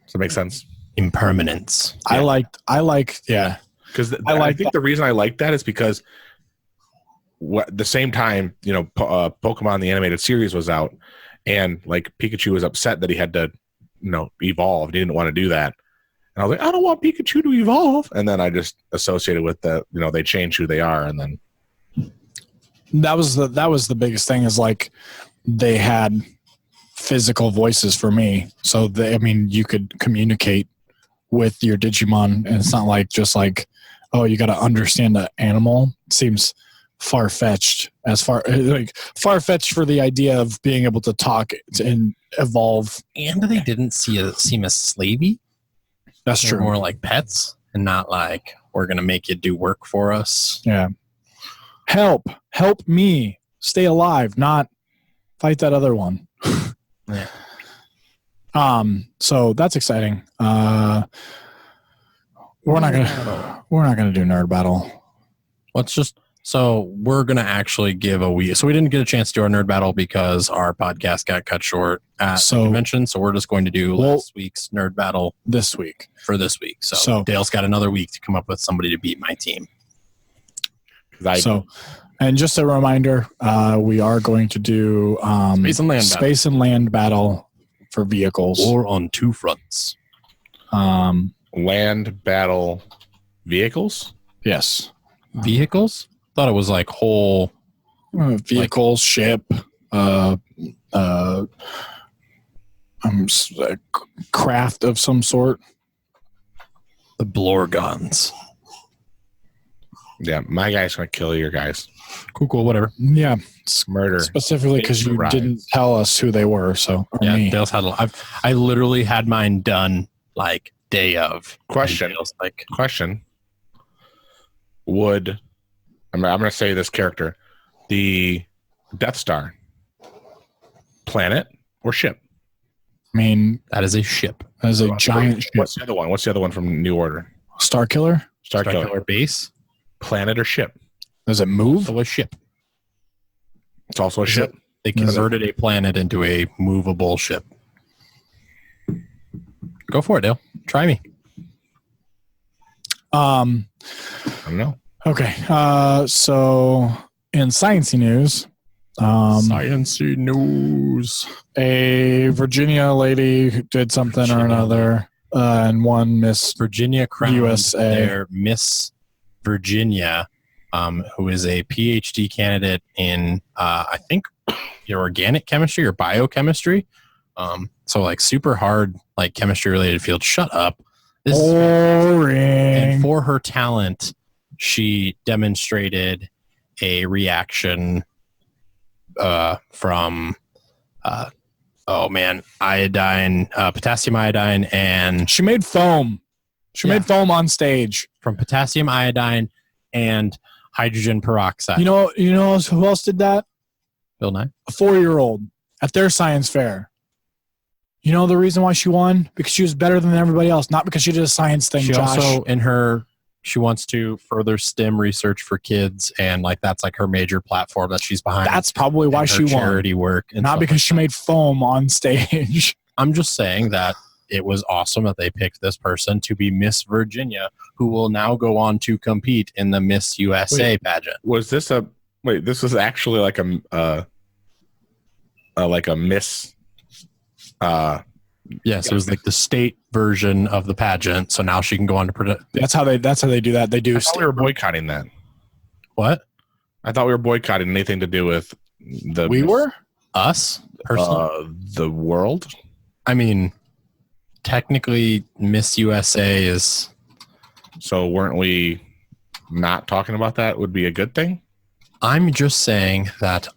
Does that make sense? Impermanence. Yeah. I liked, yeah. Because I think the reason I like that is because the same time, Pokemon the animated series was out, and like Pikachu was upset that he had to, evolve. He didn't want to do that, and I was like, I don't want Pikachu to evolve. And then I just associated with they change who they are, and then that was the biggest thing is like they had physical voices for me, so you could communicate with your Digimon, and it's not like just like, oh, you got to understand the animal. It seems far-fetched for the idea of being able to talk and evolve. And they didn't seem as slavey. That's They're true. more like pets and not like, we're going to make you do work for us. Yeah. Help me stay alive, not fight that other one. Yeah. So that's exciting. We're not gonna do nerd battle. So we're gonna actually give a week. So we didn't get a chance to do our nerd battle because our podcast got cut short at the convention. So we're just going to do last week's nerd battle this week for this week. So Dale's got another week to come up with somebody to beat my team. And just a reminder, we are going to do space and land battle for vehicles. Or on two fronts. Land battle vehicles? Yes. Vehicles? Thought it was like whole vehicles, ship, craft of some sort. The Blorgons. Yeah, my guy's gonna kill your guys. Cool, whatever. Yeah, it's murder. Specifically because you didn't tell us who they were. So yeah, Dale's had. I literally had mine done like day of. Question. Would I'm gonna say this character, the Death Star, planet or ship? I mean, that is a ship. That is a giant ship. What's the other one? What's the other one from New Order? Star Killer. Star Killer base. Planet or ship? Does it move? So a ship. It's also a ship. They converted a planet into a movable ship. Go for it, Dale. Try me. I don't know. Okay. So in sciencey news, a Virginia lady did something or another, and won Miss Virginia crowned USA. Their Miss Virginia, who is a PhD candidate in, I think, your organic chemistry or biochemistry. So like super hard, like chemistry related field. Shut up. This boring. And for her talent, she demonstrated a reaction from iodine, potassium iodine, and she made foam. She made foam on stage from potassium iodine and hydrogen peroxide. You know who else did that? Bill Nye. A 4-year-old at their science fair. You know the reason why she won? Because she was better than everybody else, not because she did a science thing. She also she wants to further STEM research for kids, and like that's like her major platform that she's behind. That's probably why she won. Charity work, and not because she made foam on stage. I'm just saying that it was awesome that they picked this person to be Miss Virginia, who will now go on to compete in the Miss USA pageant. Was this this was actually like a Miss Yes, it was like the state version of the pageant. So now she can go on to predict. That's how they do that. They do. I thought we were boycotting that. What? I thought we were boycotting anything to do with the. We were us personally. The world. I mean, technically, Miss USA is. So weren't we not talking about that? Would be a good thing. I'm just saying that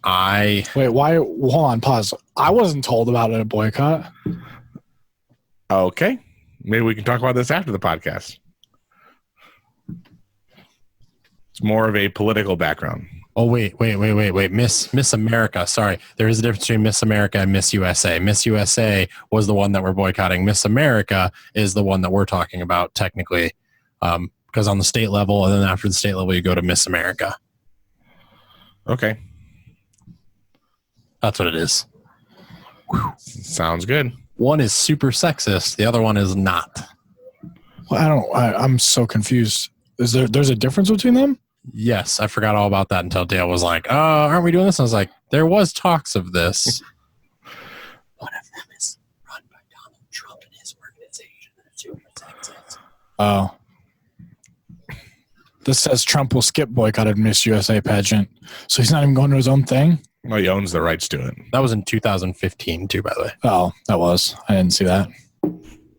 wait. Why? Hold on. Pause. I wasn't told about a boycott. Okay, maybe we can talk about this after the podcast. It's more of a political background. Oh, wait. Miss America. Sorry. There is a difference between Miss America and Miss USA. Miss USA was the one that we're boycotting. Miss America is the one that we're talking about technically, because on the state level, and then after the state level, you go to Miss America. Okay. That's what it is. Whew. Sounds good. One is super sexist. The other one is not. Well, I'm so confused. There's a difference between them? Yes, I forgot all about that until Dale was like, aren't we doing this? I was like, there was talks of this. One of them is run by Donald Trump and his organization. Oh. This says Trump will skip boycotted Miss USA pageant. So he's not even going to his own thing? Well, he owns the rights to it. That was in 2015 too, by the way. Oh, that was. I didn't see that.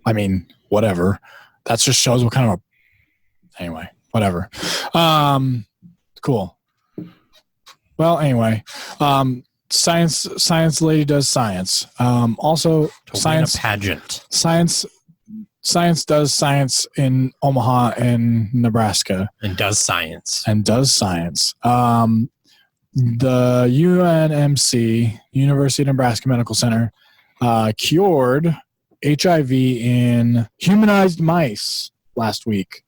I mean, whatever. That just shows what kind of anyway, whatever. Cool. Well, anyway, science lady does science. Also to science win a pageant. Science does science in Omaha and Nebraska. And does science. The UNMC, University of Nebraska Medical Center, cured HIV in humanized mice last week.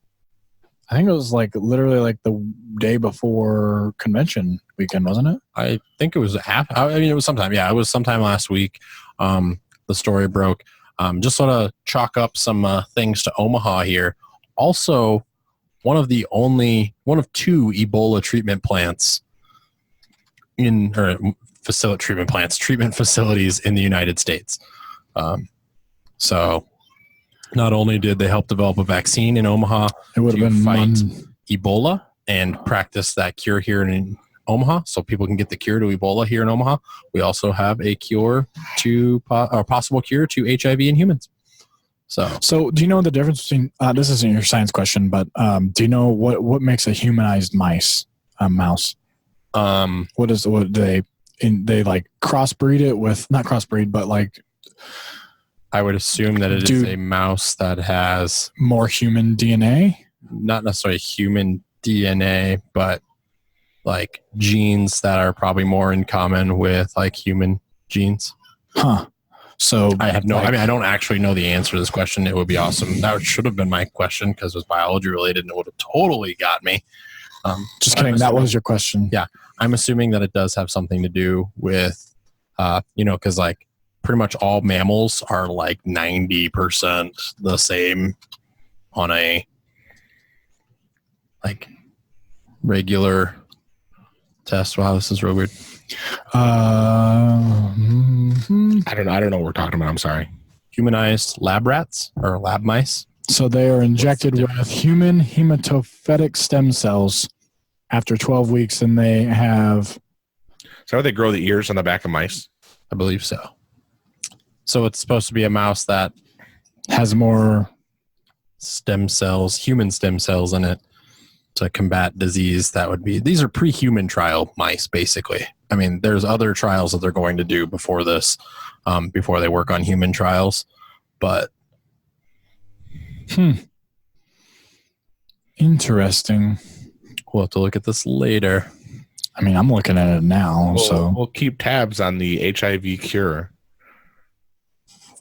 I think it was literally the day before convention weekend, wasn't it? I think it was it was sometime. Yeah, it was sometime last week. The story broke. Just sort of chalk up some things to Omaha here. Also, one of two Ebola treatment plants treatment facilities in the United States. So not only did they help develop a vaccine in Omaha to fight Ebola and practice that cure here in Omaha, so people can get the cure to Ebola here in Omaha, we also have a possible cure to HIV in humans. So do you know the difference between this isn't your science question, but do you know what makes a humanized mouse? What do they crossbreed it with, not crossbreed, but I would assume that it is a mouse that has more human DNA, not necessarily human DNA, but genes that are probably more in common with human genes. Huh. So I have I don't actually know the answer to this question. It would be awesome. That should have been my question because it was biology related and it would have totally got me. Just kidding. That was your question. Yeah. I'm assuming that it does have something to do with, because pretty much all mammals are 90% the same on a regular test. Wow, this is real weird. I don't know what we're talking about. I'm sorry. Humanized lab rats or lab mice. So they are injected with human hematopoietic stem cells after 12 weeks, and they have. Is that how they grow the ears on the back of mice? I believe so. So it's supposed to be a mouse that has more stem cells, human stem cells in it to combat disease. These are pre-human trial mice, basically. I mean, there's other trials that they're going to do before this, before they work on human trials, but. Interesting. We'll have to look at this later. I mean, I'm looking at it now, so we'll keep tabs on the HIV cure.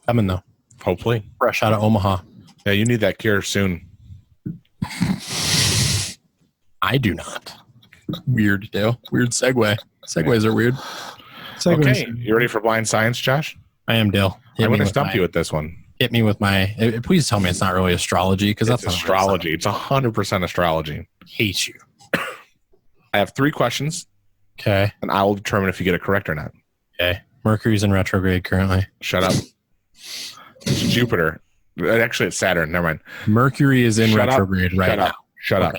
Coming though. Hopefully. Fresh out of Omaha. Yeah, you need that cure soon. I do not. Weird, Dale. Weird segue. Segues are weird. Okay, you ready for blind science, Josh? I am, Dale. I'm going to stump you with this one. hit me with my. Please tell me it's not really astrology because that's It's astrology. It's 100% astrology. Hate you. I have 3 questions, Okay. and I will determine if you get it correct or not. Okay. Mercury's in retrograde currently. Shut up. It's Jupiter. Actually, it's Saturn. Never mind. Mercury is in Shut up. retrograde right Shut now. up. Shut up.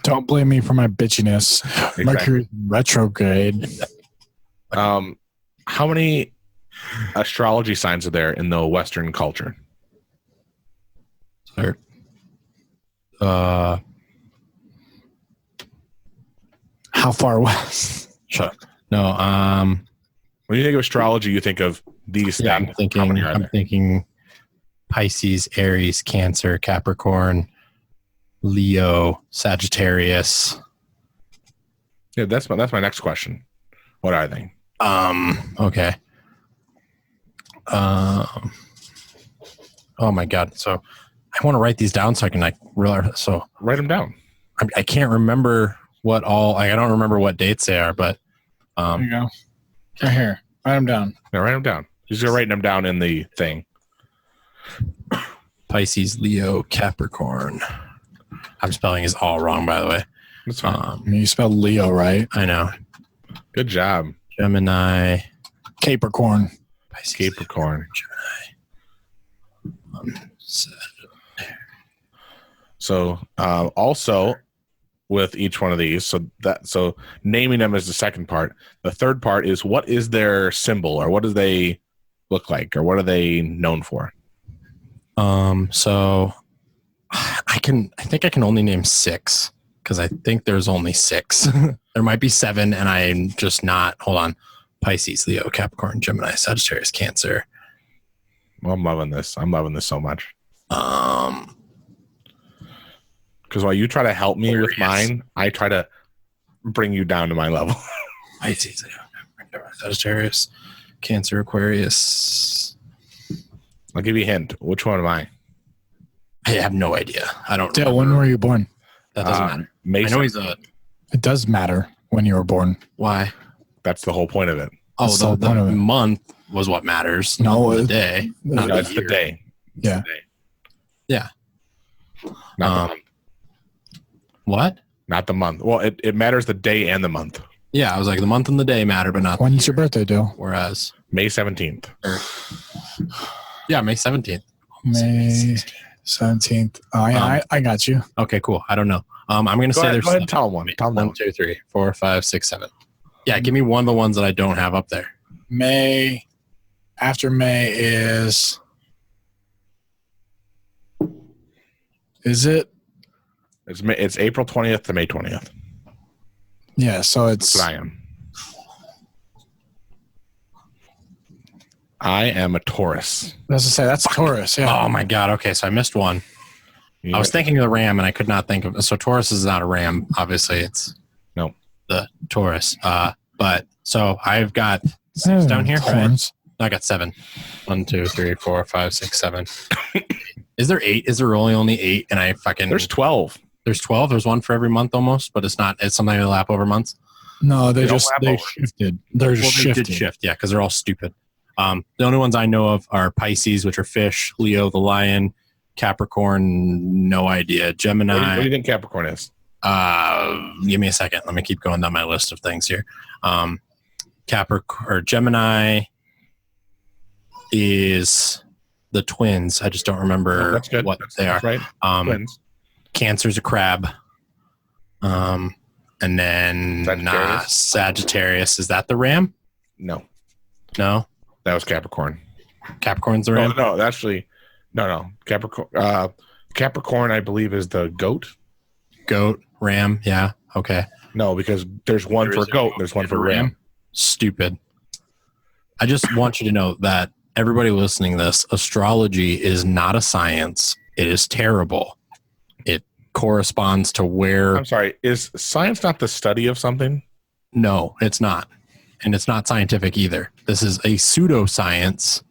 Don't blame me for my bitchiness. Exactly. Mercury retrograde. How many astrology signs are there in the Western culture? Sorry. How far west? Shut up. No. When you think of astrology, you think of these Yeah, things. I'm How many are I'm there? thinking Pisces, Aries, Cancer, Capricorn, Leo, Sagittarius. Yeah, that's my next question. What are they? Okay. Oh my God. So I want to write these down so I can like realize. So Write them down. I can't remember what all. I don't remember what dates they are, but There you go. Right here. Write them down. No, write them down. You're just writing them down in the thing. Pisces, Leo, Capricorn. I'm spelling is all wrong, by the way. That's fine. I mean, you spelled Leo, right? I know. Good job, Gemini, Capricorn. Pisces, Capricorn. Gemini. So also with each one of these, so naming them is the second part. The third part is what is their symbol, or what do they look like, or what are they known for? So I think I can only name 6 because I think there's only 6. There might be 7, and I'm just not. Hold on. Pisces, Leo, Capricorn, Gemini, Sagittarius, Cancer. Well, I'm loving this. I'm loving this so much. Because while you try to help me with mine, I try to bring you down to my level. Pisces, Leo, Capricorn, Sagittarius, Cancer, Aquarius. I'll give you a hint. Which one am I? I have no idea. I don't. Dale, remember. when were you born? That doesn't matter. May I know he's 17th. It does matter when you were born. Why? That's the whole point of it. Oh, That's the whole the point of it. month was what matters. No, not the it- day. Not That's the the year. day. It's Yeah. the day. Yeah. Not the month. What? Not the month. Well, it matters the day and the month. Yeah, I was like the month and the day matter, but not. When's your birthday, Dale? Whereas, May 17th. yeah, May 17th. May 17th. Oh, yeah, I got you. Okay, cool. I don't know. I'm gonna say there's Go ahead and tell them one. Tell them 1, one. 2, 3, 4, 5, 6, 7. Yeah, give me one of the ones that I don't have up there. May. After May is. Is it? It's April 20th to May 20th. Yeah, so That's it's. what I am. I am a Taurus. Let's just say that's Taurus. Yeah. Oh my God. Okay, so I missed one. I was thinking of the ram, and I could not think of. So Taurus is not a ram. Obviously, it's No. the Taurus. But so I've got 6 down here. Horns. I got 7. 1, 2, 3, 4, 5, 6, 7. Is there 8? Is there only 8? And I fucking There's 12. There's 12. There's one for every month almost, but it's not. It's something they lap over months. No, They don't lap they over. shifted. They're Well, just they shifted. did shift, yeah, because they're all stupid. The only ones I know of are Pisces, which are fish, Leo, the lion, Capricorn, no idea, Gemini. What do you think Capricorn is? Give me a second. Let me keep going down my list of things here. Capricorn or Gemini is the twins. I just don't remember That's good. what That's they are. right. Twins. Cancer's a crab. And then Sagittarius. Is that the ram? No, No. that was Capricorn. Capricorn's the No, ram. no, actually, no. Capricorn. Capricorn, I believe, is the goat. Goat, ram. Yeah. Okay. No, because there's one There for is a goat. goat There's one and for a ram. ram. Stupid. I just want you to know that everybody listening to this, astrology is not a science. It is terrible. It corresponds to where. I'm sorry. Is science not the study of something? No, it's not. And it's not scientific either. This is a pseudoscience,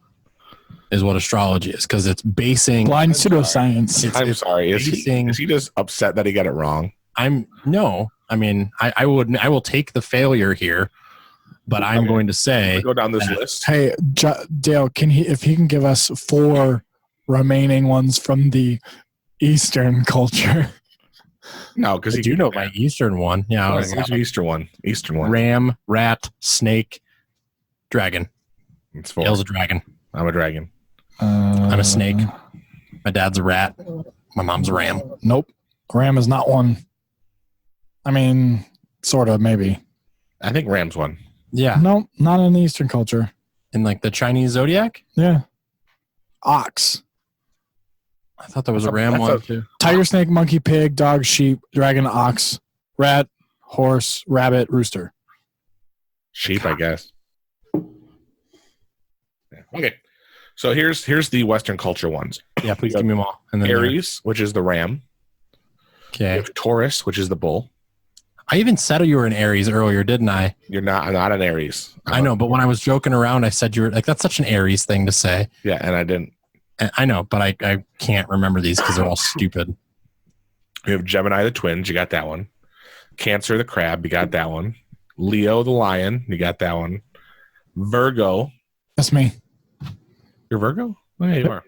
is what astrology is, because it's basing. Blind pseudoscience. I'm sorry. Is basing- he just upset that he got it wrong? I will take the failure here But I'm going to say, go down this list. Hey, Dale, if he can give us 4 remaining ones from the Eastern culture? No, because I do know my Eastern one. Yeah, Eastern one. Ram, rat, snake, dragon. It's 4. Dale's a dragon. I'm a dragon. I'm a snake. My dad's a rat. My mom's a ram. Nope. Ram is not one. I mean, sort of, maybe. I think ram's one. Yeah. No, not in the Eastern culture. In like the Chinese zodiac? Yeah. Ox. I thought there was a ram one too. Tiger, snake, monkey, pig, dog, sheep, dragon, ox, rat, horse, rabbit, rooster. Sheep, I guess. Yeah. Okay. So here's the Western culture ones. Yeah, please give me them all. And then Aries, which is the ram. Okay. You have Taurus, which is the bull. I even said you were an Aries earlier, didn't I? I'm not an Aries. I know, but when I was joking around, I said you were like, that's such an Aries thing to say. Yeah, and I didn't. And I know, but I can't remember these because they're all stupid. You have Gemini the twins, you got that one. Cancer the crab, you got that one. Leo the lion, you got that one. Virgo. That's me. You're Virgo? Oh, yeah, you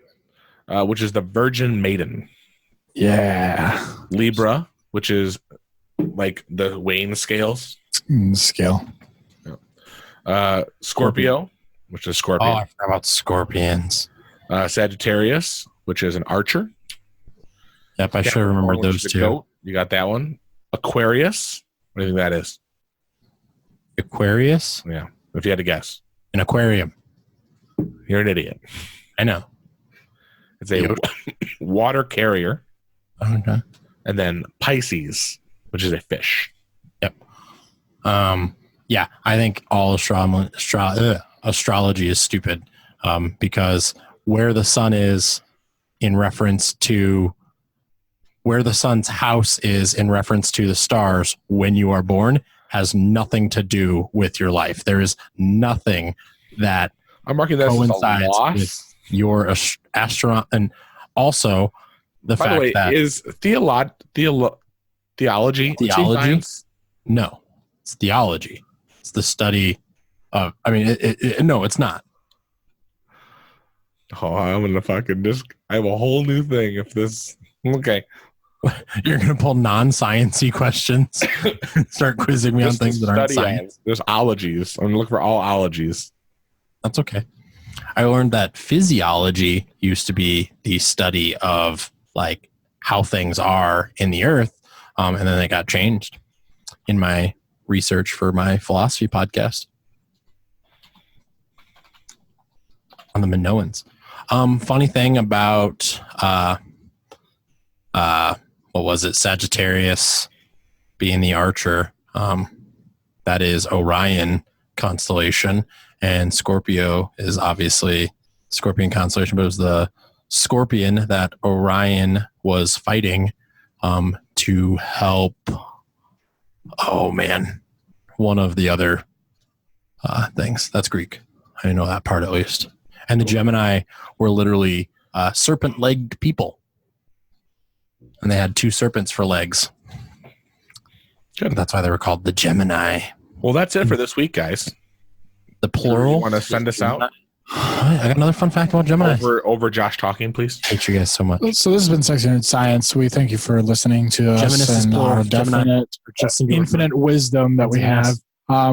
are. Which is the virgin maiden. Yeah. Libra, which is like the weighing scales. Scale. Scorpio, which is scorpion. Oh, I forgot about scorpions. Sagittarius, which is an archer. Yep, I should have remembered those two. Goat. You got that one. Aquarius. What do you think that is? Aquarius? Yeah. If you had to guess. An aquarium. You're an idiot. I know. It's a water carrier. Okay. And then Pisces, which is a fish. Yep. Yeah, I think all astrology is stupid because where the sun is in reference to where the sun's house is in reference to the stars when you are born has nothing to do with your life. There is nothing that I'm marking that coincides as a loss. with your astronaut, and also the fact that is theology science? No, it's theology. It's the study of. I mean, no, it's not. Oh, I'm gonna fucking I have a whole new thing. If this okay, you're gonna pull non-sciencey questions, start quizzing me on things that aren't science. There's ologies. I'm gonna look for all ologies. That's okay. I learned that physiology used to be the study of like how things are in the earth, and then it got changed in my research for my philosophy podcast on the Minoans. Funny thing about what was it? Sagittarius being the archer. That is Orion constellation, and Scorpio is obviously Scorpion constellation, but it was the scorpion that Orion was fighting to help. Oh man, one of the other things. That's Greek. I didn't know that part at least. And the Gemini were literally serpent-legged people, and they had 2 serpents for legs. Good. That's why they were called the Gemini. Well, that's it for this week, guys. The plural. You want to send us out? I got another fun fact about Gemini. Over Josh talking, please. Hate you guys so much. So this has been Sexy Nerd Science. We thank you for listening to us and our infinite wisdom that we have.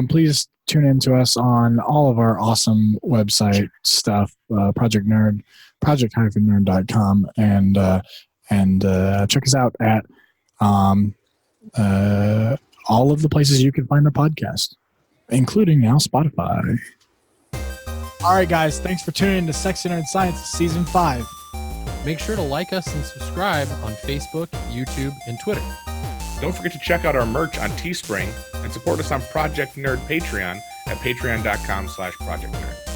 Please tune in to us on all of our awesome website stuff, project-nerd.com, and check us out at all of the places you can find our podcast, including now Spotify. All right, guys. Thanks for tuning in to Sexy Nerd Science Season 5. Make sure to like us and subscribe on Facebook, YouTube, and Twitter. Don't forget to check out our merch on Teespring and support us on Project Nerd Patreon at patreon.com/projectnerd.